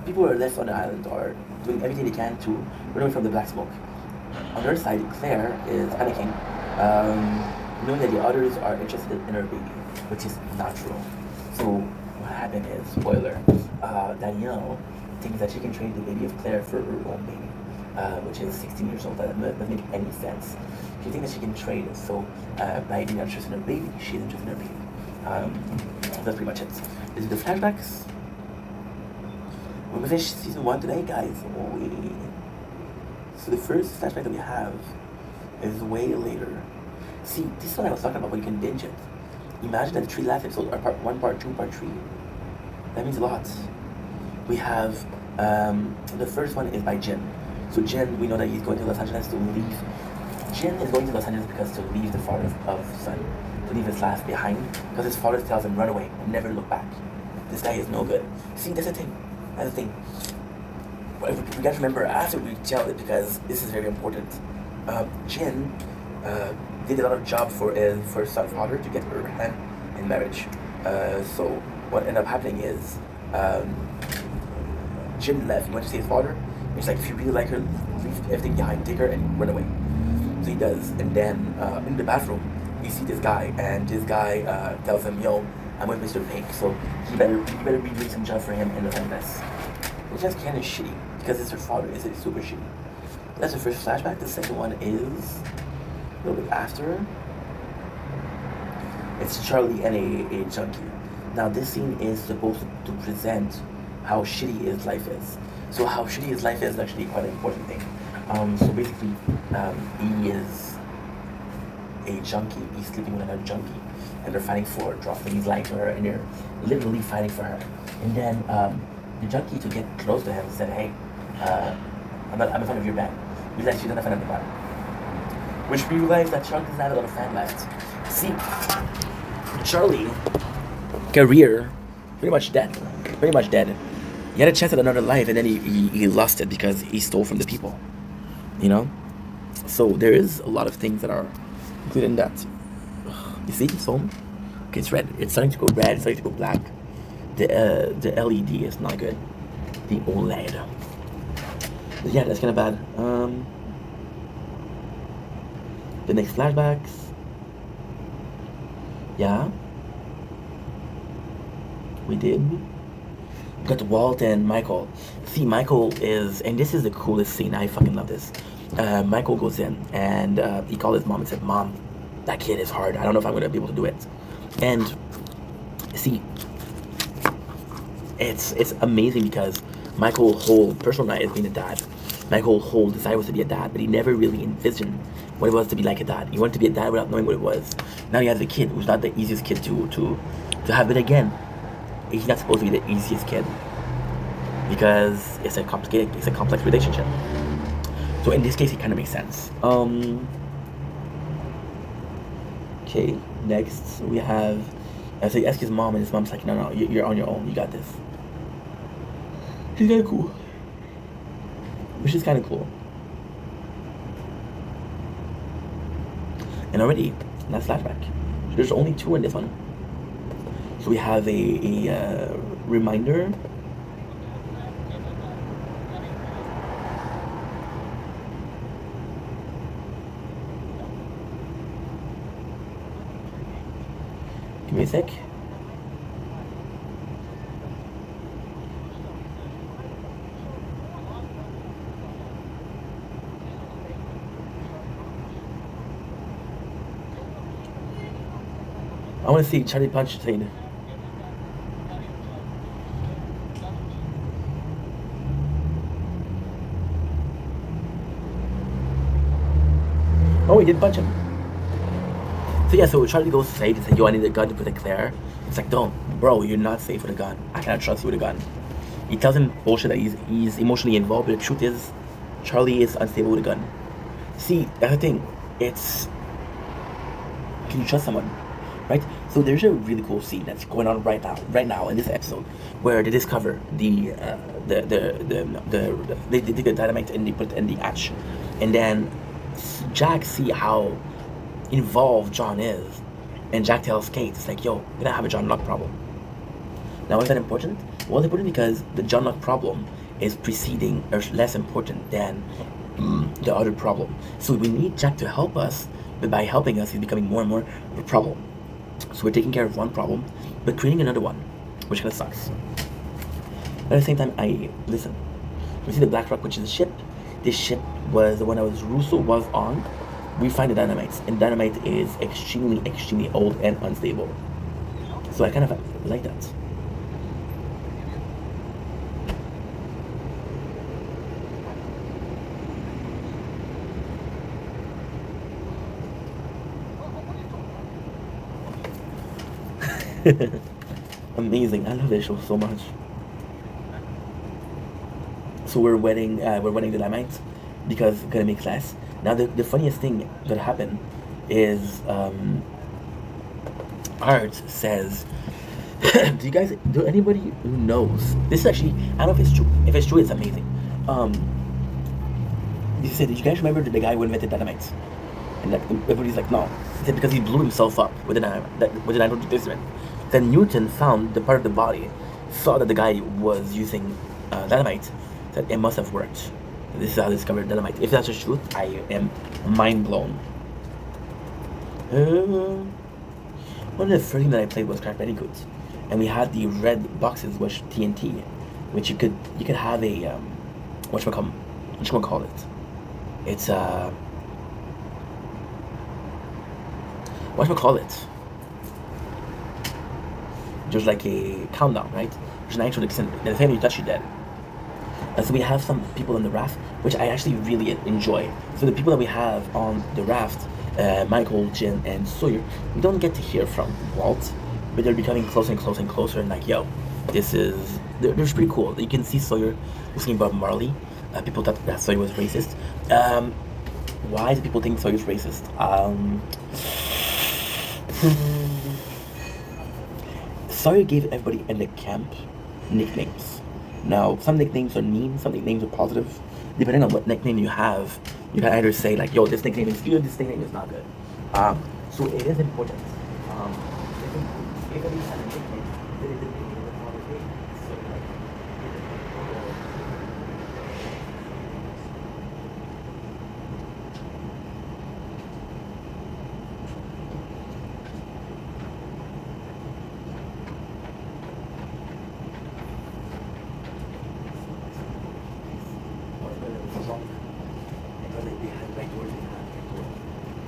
people who are left on the island are doing everything they can to run away from the black smoke. On the other side, Claire is panicking, knowing that the others are interested in her baby, which is natural. So what happened is, spoiler, Danielle thinks that she can trade the baby of Claire for her own baby, which is 16 years old. That doesn't make any sense. She thinks that she can trade it, so by being interested in her baby, she's interested in her baby. That's pretty much it. This is the flashbacks. We're gonna finish season 1 today, guys. Oh, yeah. So the first flashback that we have is way later. See, this is what I was talking about when you can binge it. Imagine that the 3 last episodes are part 1, part 2, part 3. That means a lot. We have, the first one is by Jin. So Jin, we know that he's going to Los Angeles to leave. Jin is going to Los Angeles because to leave the father of Sun, to leave his life behind, because his father tells him run away and never look back. This guy is no good. See, that's the thing. That's the thing. We gotta remember after we tell it because this is very important. Jin did a lot of job for Sun's father to get her hand in marriage. So what ended up happening is Jin left. He went to see his father. He's like, if you really like her, leave everything behind, take her and run away. So he does. And then in the bathroom, we see this guy, and this guy tells him, yo, I'm with Mr. Pink, so you better be doing some job for him in Los Angeles. It's just kind of shitty, because it's her father. It's super shitty. That's the first flashback. The second one is a little bit after. It's Charlie and a junkie. Now this scene is supposed to present how shitty his life is. So how shitty his life is actually quite an important thing. So basically, he is a junkie. He's sleeping with another junkie, and they're fighting for drugs. And he's lying to her, and they're literally fighting for her. And then the junkie, to get close to him, said, "Hey, I'm a fan of your band." We realized she's not a fan of the band. Which we realized that Charlie doesn't have a lot of fan left. See, Charlie career pretty much dead. Pretty much dead. He had a chance at another life, and then he lost it because he stole from the people. You know? So there is a lot of things that are included in that. You see this home? Okay, it's red. It's starting to go red. It's starting to go black. The LED is not good. The OLED. But yeah, that's kind of bad. The next flashbacks. Yeah. We did. We got Walt and Michael. See, Michael is, and this is the coolest scene. I fucking love this. Michael goes in and he called his mom and said, "Mom, that kid is hard. I don't know if I'm gonna be able to do it." And see, it's amazing because Michael's whole personal life is being a dad. Michael's whole desire was to be a dad, but he never really envisioned what it was to be like a dad. He wanted to be a dad without knowing what it was. Now he has a kid who's not the easiest kid to have, but again, he's not supposed to be the easiest kid because it's a complex relationship. So in this case, it kind of makes sense. Okay, next we have. So he asks his mom, and his mom's like, "No, you're on your own. You got this." He's kind of cool. Which is kind of cool. And already, that's flashback. So there's only 2 in this one. So we have a reminder. Give me a sec. I want to see Charlie Punch scene. Oh, he did punch him. So yeah, so Charlie goes to say, "Yo, I need a gun to protect Claire." It's like, "Don't, bro, you're not safe with a gun. I cannot trust you with a gun." He tells him bullshit that he's emotionally involved, but the truth is, Charlie is unstable with a gun. See, that's the thing. It's, can you trust someone, right? So there's a really cool scene that's going on right now in this episode, where they discover they take the dynamite and they put it in the hatch, and then Jack see how involved John is, and Jack tells Kate, it's like, "Yo, we're gonna have a John Locke problem." Now, why is that important? Well, it's important because the John Locke problem is preceding or less important than the other problem. So we need Jack to help us, but by helping us, he's becoming more and more of a problem. So we're taking care of one problem, but creating another one, which kind of sucks. But at the same time, listen. We see the Black Rock, which is a ship. This ship was the one that Russo was on. We find the dynamite, and dynamite is extremely, extremely old and unstable. So I kind of like that. Amazing. I love this show so much. So we're wetting the dynamite because it's gonna make less. Now the funniest thing that happened is Art says, do anybody who knows, this is actually, I don't know if it's true. If it's true, it's amazing. He said, "Did you guys remember the guy who invented dynamite?" And like everybody's like, "No." He said, "Because he blew himself up with the nitrogen." Then Newton found the part of the body, saw that the guy was using dynamite, that it must have worked. This is how they discovered dynamite. If that's the truth, I am mind blown. One of the first things that I played was Crash Bandicoot, and we had the red boxes with TNT, which you could have a whatchamacallit. It's whatchamacallit. Just like a countdown, right? There's an actual extent. The time you touch, you're dead. So we have some people on the raft, which I actually really enjoy. So the people that we have on the raft, Michael, Jin, and Sawyer, we don't get to hear from Walt, but they're becoming closer and closer and closer, and like, yo, they're pretty cool. You can see Sawyer listening Bob Marley. People thought that Sawyer was racist. Why do people think Sawyer's racist? Sawyer gave everybody in the camp nicknames. Now, some nicknames are mean, some nicknames are positive. Depending on what nickname you have, you can either say like, yo, this nickname is good, this nickname is not good. So it is important. If everybody has a nickname, then it depends on the holiday. So like,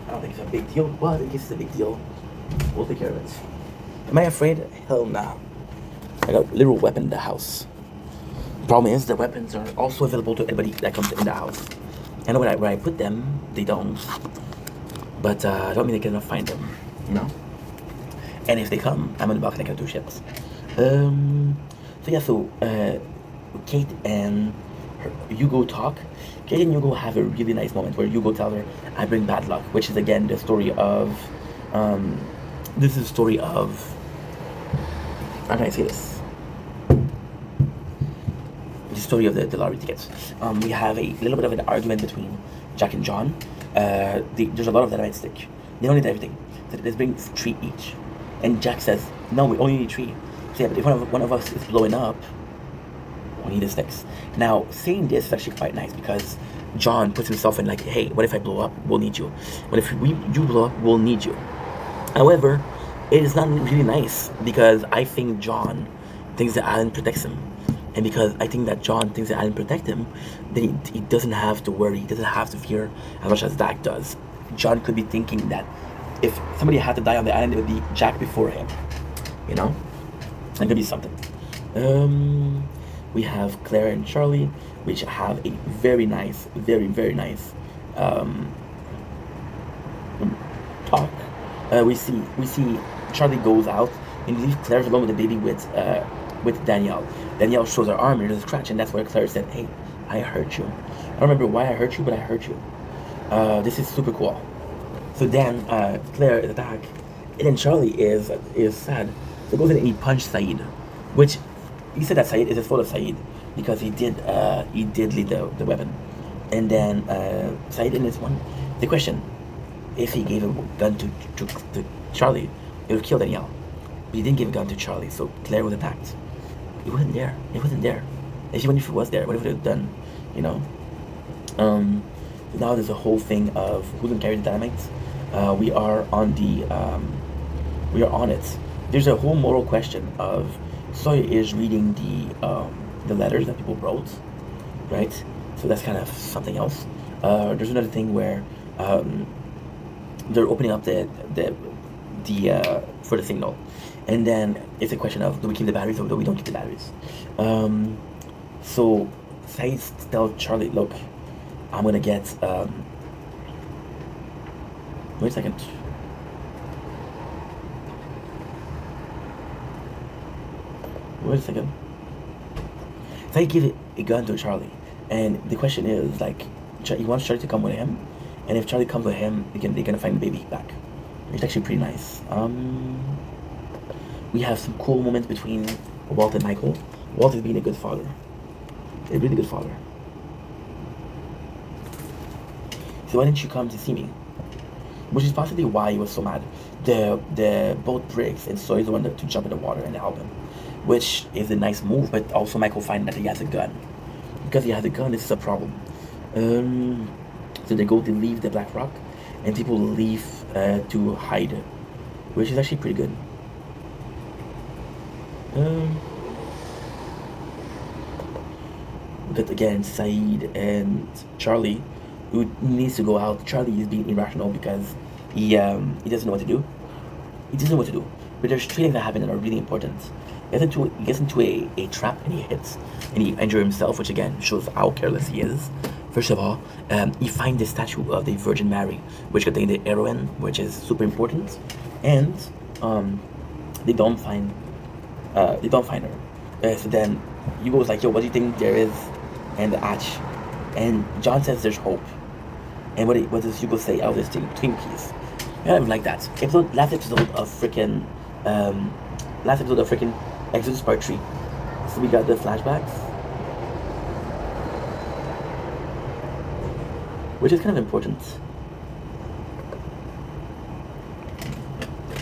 I don't think it's a big deal, but in case it's a big deal, we'll take care of it. Am I afraid? Hell nah. I got a literal weapon in the house. Problem is, the weapons are also available to anybody that comes in the house. And when I put them, they don't. But I don't mean they cannot find them, you know? And if they come, I'm in the box and I can do shit. So Kate and Hugo talk. Kate and Hugo have a really nice moment where Hugo tells her, I bring bad luck, which is again the story of, this is the story of, how can I say this? The story of the lottery tickets. We have a little bit of an argument between Jack and John. There's a lot of dynamite stick. They don't need everything. So let's bring 3 each. And Jack says, no, we only need 3. So yeah, but if one of us is blowing up, we need the sticks. Now, saying this is actually quite nice because John puts himself in like, hey, what if I blow up? We'll need you. What if you blow up? We'll need you. However, it is not really nice because I think John thinks that Alan protects him. And because I think that John thinks that Alan protects him, then he doesn't have to worry, he doesn't have to fear as much as Jack does. John could be thinking that if somebody had to die on the island, it would be Jack before him. You know? That could be something. We have Claire and Charlie, which have a very nice, very, very nice talk. We see Charlie goes out and leaves Claire alone with the baby with Danielle. Danielle shows her arm and there's a scratch, and that's where Claire said, hey, I hurt you. I don't remember why I hurt you, but I hurt you. This is super cool. So then Claire is attacked, and then Charlie is sad. So he goes in and he punched Saeed, which he said that Saeed is his fault of Saeed because he did lead the weapon. And then Saeed in this one, the question, if he gave a gun to Charlie, it would kill Danielle. But he didn't give a gun to Charlie, so Claire was attacked. He wasn't there. He wasn't there. Even if he was there, what if it would have done, you know? Now there's a whole thing of who's gonna carry the dynamite. We are on it. There's a whole moral question of Sawyer is reading the letters that people wrote, right? So that's kind of something else. There's another thing where they're opening up the for the signal, and then it's a question of do we keep the batteries or do we don't keep the batteries? So Saeed tells Charlie, look, I'm gonna get wait a second. Wait a second. Saeed gives a gun to Charlie, and the question is like, he wants Charlie to come with him, and if Charlie comes with him, they're gonna find the baby back. It's actually pretty nice. We have some cool moments between Walt and Michael. Walt is being a good father. A really good father. So why didn't you come to see me? Which is possibly why he was so mad. The boat breaks and Sawyer's the one to jump in the water and help him. Which is a nice move, but also Michael finds that he has a gun. Because he has a gun, this is a problem. So they leave the Black Rock, and people leave to hide, which is actually pretty good. But again, Saeed and Charlie, who needs to go out. Charlie is being irrational because he doesn't know what to do. He doesn't know what to do. But there's 3 things that happen that are really important. He gets into a trap and he hits and he injures himself, which again shows how careless he is. First of all, he finds the statue of the Virgin Mary, which contains the heroin, which is super important, and they don't find her. So then Hugo's like, yo, what do you think there is in the hatch? And John says there's hope. And what does Hugo say? Oh, there's Twinkies. Yeah, I would like that. Last episode of freaking last episode of freaking Exodus Part 3. So we got the flashbacks, which is kind of important.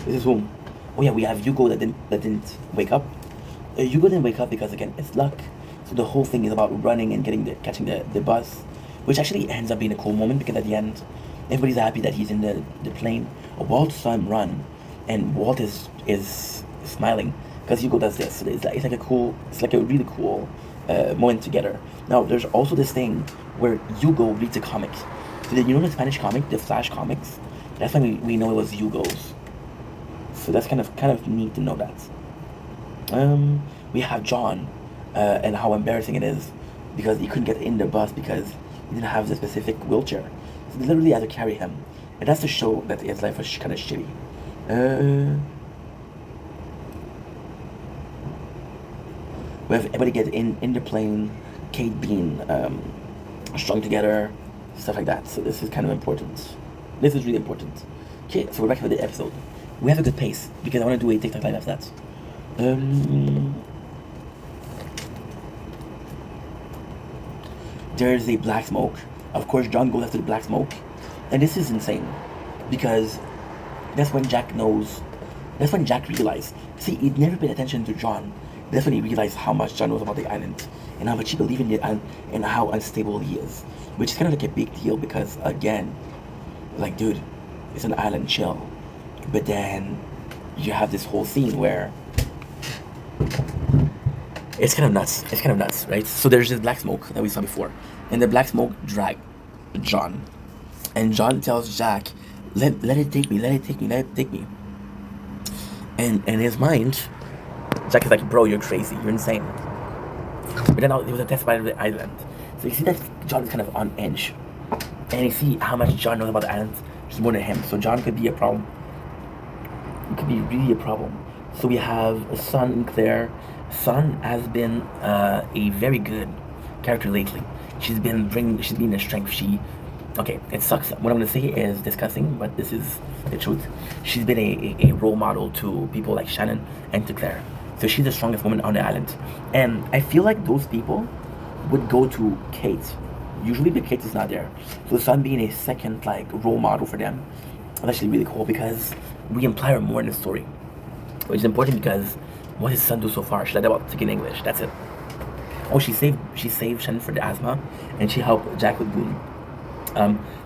This is whom? Oh yeah, we have Hugo that didn't wake up. Hugo didn't wake up because again it's luck. So the whole thing is about running and catching the bus, which actually ends up being a cool moment because at the end, everybody's happy that he's in the plane. Walt saw him run, and Walt is smiling because Hugo does this. So it's like a really cool moment together. Now there's also this thing where Hugo reads a comic. So you know the Spanish comic, the Flash comics. That's when we know it was Hugo's. So that's kind of neat to know that. We have John, and how embarrassing it is because he couldn't get in the bus because he didn't have the specific wheelchair. So they literally had to carry him, and that's to show that his life was kind of shitty. We have everybody get in the plane, Kate being strung together, stuff like that. So this is kind of important. This is really important. Okay, so we're back for the episode. We have a good pace because I want to do a TikTok live after that. There's a black smoke. Of course, John goes after the black smoke, and this is insane because that's when Jack knows. That's when Jack realized. See, he'd never paid attention to John. That's when he realized how much John knows about the island and how much he believes in the island and how unstable he is, which is kind of like a big deal because again, like dude, it's an island, chill. But then you have this whole scene where it's kind of nuts, right? So there's this black smoke that we saw before, and the black smoke dragged John, and John tells Jack, let it take me. And in his mind, Jack is like, bro, you're crazy, you're insane. But then it was a test by the island. So you see that John is kind of on edge, and you see how much John knows about the island, just more than him. So John could be a problem. It could be really a problem. So we have a Sun and Claire. Sun has been a very good character lately. She's been the strength. Okay, it sucks. What I'm gonna say is disgusting, but this is the truth. She's been a role model to people like Shannon and to Claire. So she's the strongest woman on the island. And I feel like those people would go to Kate. Usually, but Kate is not there. So Sun being a second like role model for them is actually really cool because we imply her more in the story, which is important because what did Sun do so far? She lied about speaking English. That's it. Oh, she saved Shannon for the asthma, and she helped Jack with wound.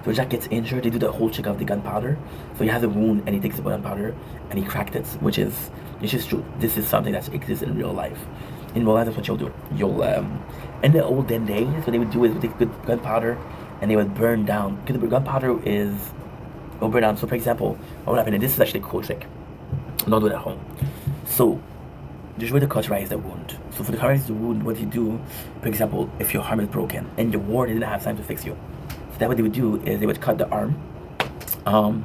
So Jack gets injured. They do the whole check of the gunpowder. So he has a wound, and he takes the gunpowder, and he cracked it, which is true. This is something that exists in real life. In real life, that's what you'll do. You'll in the olden days, what they would do is they take gunpowder, and they would burn down. Because the gunpowder will burn down. So for example, what would happen? And this is actually a cool trick. Don't do it at home. So there's way to cauterize the wound. So for the cauterize the wound, what you do, for example, if your arm is broken and the ward didn't have time to fix you, so that what they would do is they would cut the arm, and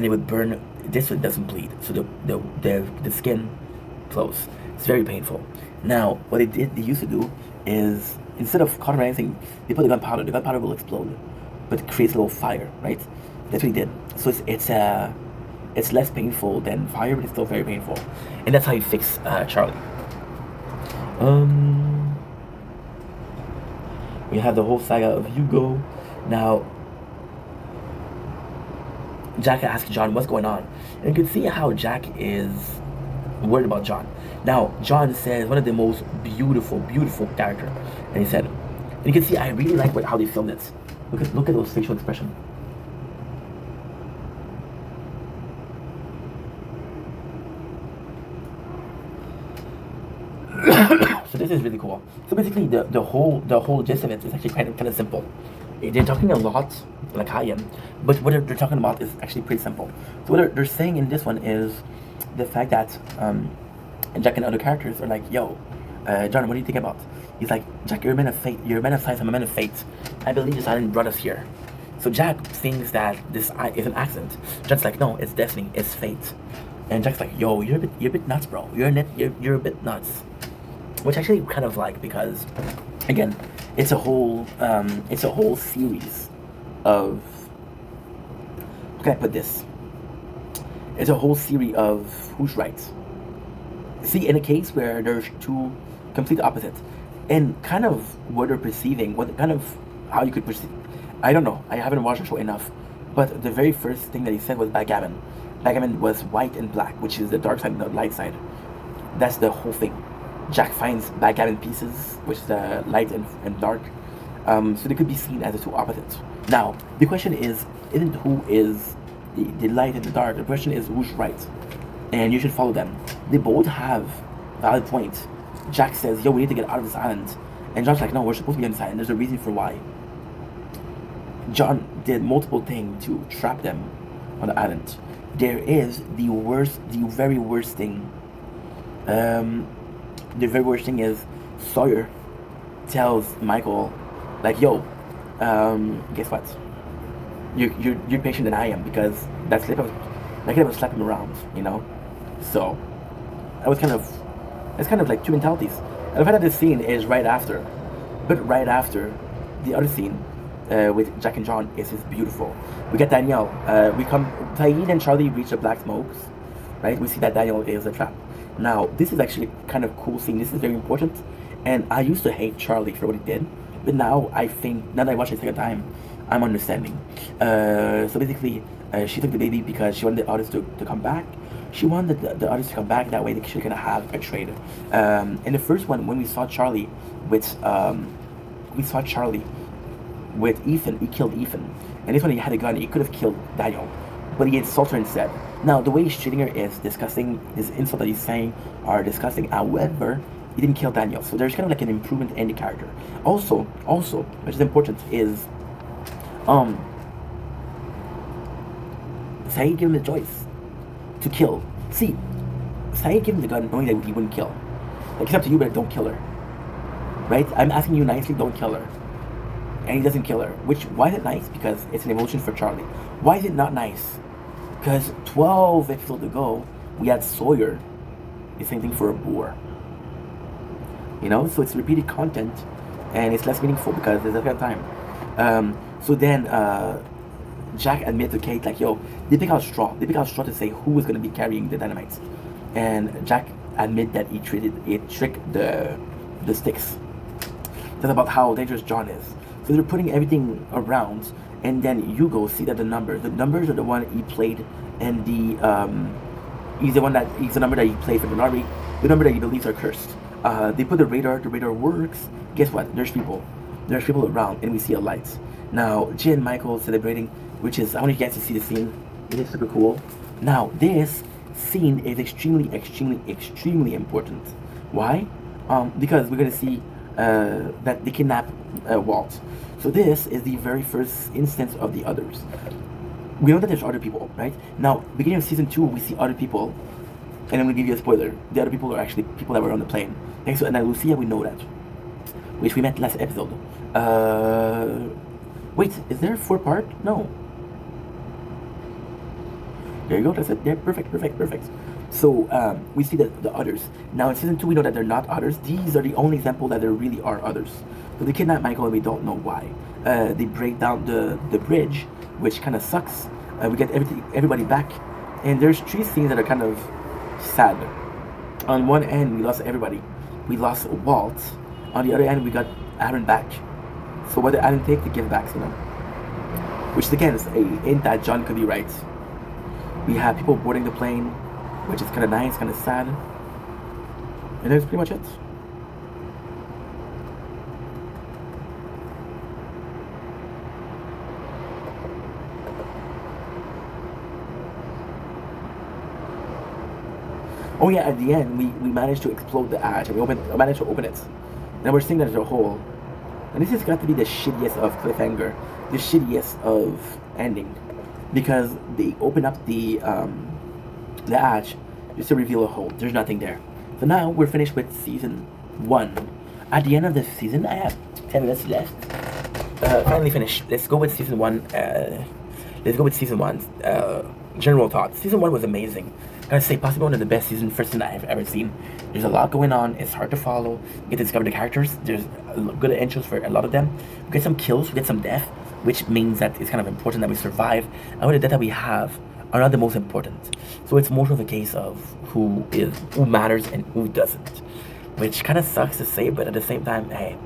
they would burn this so it doesn't bleed. So the skin flows. It's very painful. Now what they used to do is instead of cauterizing, they put the gunpowder. The gunpowder will explode, but it creates a little fire, right? That's what he did. So it's less painful than fire, but it's still very painful. And that's how you fix Charlie. We have the whole saga of Hugo. Now, Jack asks John what's going on. And you can see how Jack is worried about John. Now, John says one of the most beautiful character. And he said, and you can see I really like how they filmed it. Look at those facial expressions. So this is really cool. So basically, the whole gist of it is actually kind of simple. They're talking a lot like I am, but what they're talking about is actually pretty simple. So what they're saying in this one is the fact that Jack and other characters are like, "Yo, John, what do you think about?" He's like, "Jack, you're a man of fate. You're a man of science. I'm a man of fate. I believe this island brought us here." So Jack thinks that this is an accident. Jack's like, "No, it's destiny. It's fate." And Jack's like, "Yo, you're a bit nuts, bro. You're a bit nuts." Which actually kind of like, because again, it's a whole series of, how can I put this? It's a whole series of who's right. See, in a case where there's two complete opposites, and kind of what they're perceiving, what kind of how you could perceive, I don't know. I haven't watched the show enough, but the very first thing that he said was backgammon. Backgammon was white and black, which is the dark side and the light side. That's the whole thing. Jack finds backgammon pieces, which is the light and dark. So they could be seen as the two opposites. Now, the question isn't who is the light and the dark. The question is who's right. And you should follow them. They both have valid points. Jack says, yo, we need to get out of this island. And John's like, no, we're supposed to be on this island. There's a reason for why. John did multiple things to trap them on the island. There is the very worst thing. The very worst thing is Sawyer tells Michael, like, yo, guess what? You're patient than I am, because that slip of, I could have slapped him around, you know? So, it's kind of like two mentalities. And the fact that this scene is right after the other scene with Jack and John is beautiful. We get Danielle. Saeed and Charlie reach the black smokes, right? We see that Danielle is a trap. Now, this is actually kind of cool scene. This is very important. And I used to hate Charlie for what he did. But now I think, now that I watched it a second time, I'm understanding. So basically, she took the baby because she wanted the others to come back. She wanted the others to come back, that way she could have a trade. In the first one, when we saw Charlie with Ethan, he killed Ethan. And this one, he had a gun, he could have killed Daniel, but he insulted her instead. Now, the way he's treating her is disgusting. His insults that he's saying are disgusting. However, he didn't kill Daniel, so there's kind of like an improvement in the character. Also, which is important, is Saeed gave him the choice to kill. See, Saeed gave him the gun knowing that he wouldn't kill. Like, it's up to you, but don't kill her. Right? I'm asking you nicely, don't kill her. And he doesn't kill her. Why is it nice? Because it's an evolution for Charlie. Why is it not nice? Because 12 episodes ago, we had Sawyer. The same thing for a boar. You know? So it's repeated content, and it's less meaningful because there's that kind of time. So then, Jack admits to Kate, like, yo, they pick out straw. They pick out straw to say who was going to be carrying the dynamite. And Jack admit that he tricked the sticks. That's about how dangerous John is. So they're putting everything around, and then Hugo see that the numbers are the one he played, and he's the number that he played for the lottery, the number that he believes are cursed. They put the radar works. Guess what? There's people around, and we see a light. Now, Jin and Michael celebrating, which is, I want you guys to see the scene. It is super cool. Now, this scene is extremely important. Why? Because we're gonna see that they kidnap Walt. So this is the very first instance of the others. We know that there's other people, right? Now, beginning of season 2, we see other people, and I'm gonna give you a spoiler. The other people are actually people that were on the plane. Thanks to Ana Lucia, we know that, which we met last episode. Wait, is there a 4-part? No. There you go, that's it. Yeah, perfect. So, we see the others. Now, in season 2, we know that they're not others. These are the only example that there really are others. So they kidnap Michael, and we don't know why. They break down the bridge, which kind of sucks. We get everybody back. And there's 3 scenes that are kind of sad. On one end, we lost everybody. We lost Walt. On the other end, we got Aaron back. So what did Aaron take to give back, you know? Which again is a hint that John could be right. We have people boarding the plane, which is kind of nice, kind of sad. And that's pretty much it. Oh yeah, at the end, we managed to explode the hatch, and we managed to open it. And we're seeing that as a whole. And this has got to be the shittiest of cliffhanger, the shittiest of ending. Because they open up the hatch just to reveal a hole. There's nothing there. So now we're finished with season 1. At the end of the season, I have 10 minutes left. Finally finished. Let's go with season 1. General thoughts. Season 1 was amazing. I'm gonna say possibly one of the best first season I've ever seen. There's a lot going on. It's hard to follow. You get to discover the characters. There's good intros for a lot of them. We get some kills. We get some death, which means that it's kind of important that we survive. And with the death that we have, are not the most important. So it's more of a case of who matters and who doesn't, which kind of sucks to say, but at the same time, hey,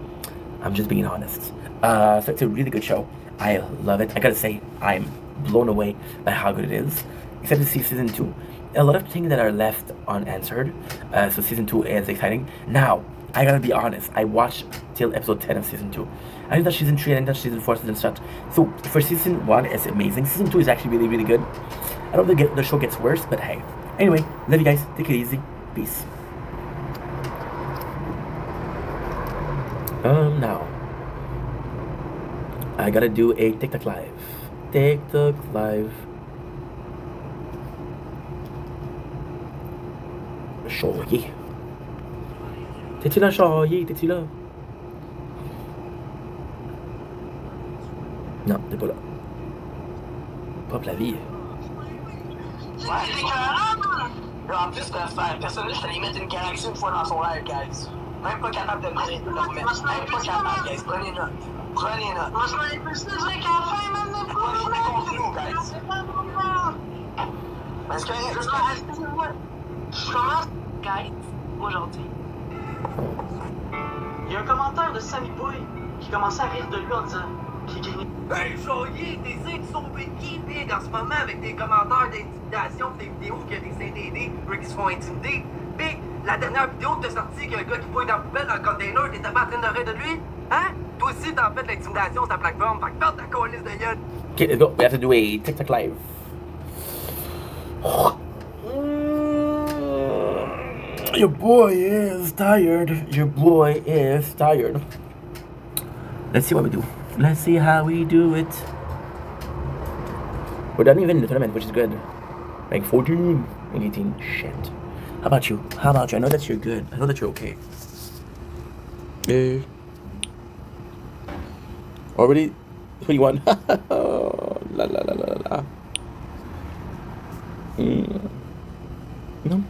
I'm just being honest. So it's a really good show. I love it. I gotta say, I'm blown away by how good it is. Except to see season 2. A lot of things that are left unanswered. So season 2 is exciting. Now, I gotta be honest. I watched till episode 10 of season 2. I didn't touch season 3, I didn't touch season 4, season start. So for season 1, it's amazing. Season 2 is actually really, really good. I don't think the show gets worse, but hey. Anyway, love you guys. Take it easy. Peace. Now. I gotta do a TikTok live. TikTok live. Choyer. T'es-tu là, Choyer? T'es-tu là? Non, t'es pas là. Pop la vie. Ouais, c'est écœurant! En plus, personne là, je t'allais mettre une galaxie une fois dans son live, guys. Même pas capable de le remettre. Même pas capable, guys. Prenez note. Prenez note. Moi, je m'en ai plus de dire qu'à la fin, même de fois. Moi, je suis contre nous, guys. Parce que, je commence, guys, aujourd'hui. Il y a un commentaire de Sammy Boy qui commençait à rire de lui en disant qu'il gagnait. Hey, Choyer, t'essaies de sauver qui, big, en ce moment, avec des commentaires d'intimidation pis des vidéos qu'il y a des CDD, qui se font intimider. Big, la dernière vidéo que t'as sortie, qu'il y a un gars qui fouille dans la poubelle dans le container, t'étais pas en train de rire de lui? Hein? Toi aussi, t'as fait de l'intimidation sur ta plateforme, fait que perde ta colisse de gueule. Okay, let's go. We have to do a TikTok live. Your boy is tired. Your boy is tired. Let's see what we do. Let's see how we do it. We're done even in the tournament, which is good. Like 14 and 18. Shit. How about you? How about you? I know that you're good. I know that you're okay. Already 21. La la la la la. No.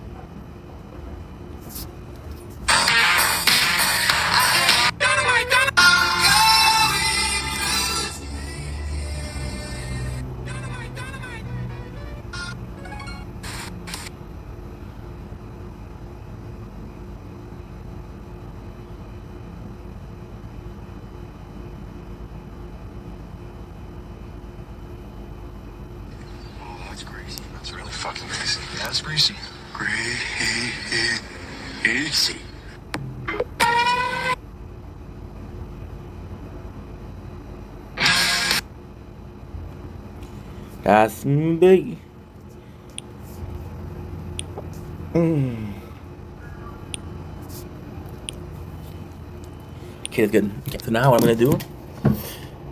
That's crazy. That's really fucking crazy. Yeah, that's crazy. Crazy. That's me. Okay, that's good. Okay, so now what I'm gonna do.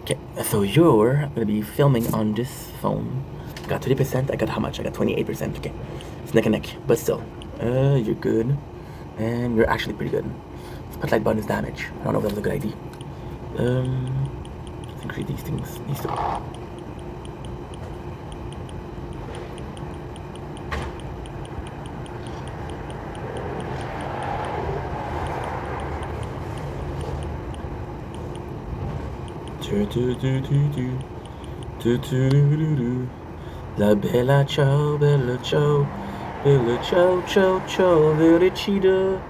Okay, so you're gonna be filming on this phone. Got 30%. I got how much? I got 28%. Okay, it's neck and neck, but still, you're good, and you're actually pretty good. Spotlight bonus damage. I don't know if that was a good idea. Let's increase these things. These two. La bella ciao, bella ciao, ciao, ciao, vericida.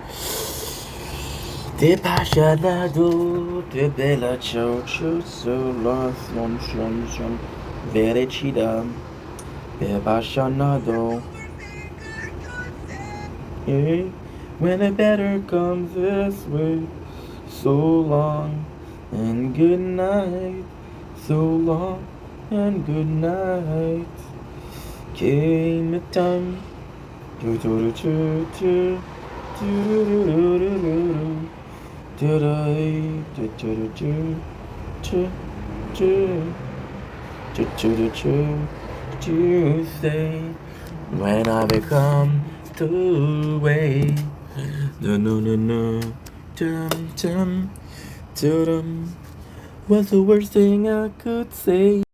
Te passionado, te bella ciao, ciao, sola, son, vericida. Te passionado. Yeah, when the better comes this way, so long and good night, so long and good night. Came a time. Tuesday, when I become two way. No. What's the worst thing I could say?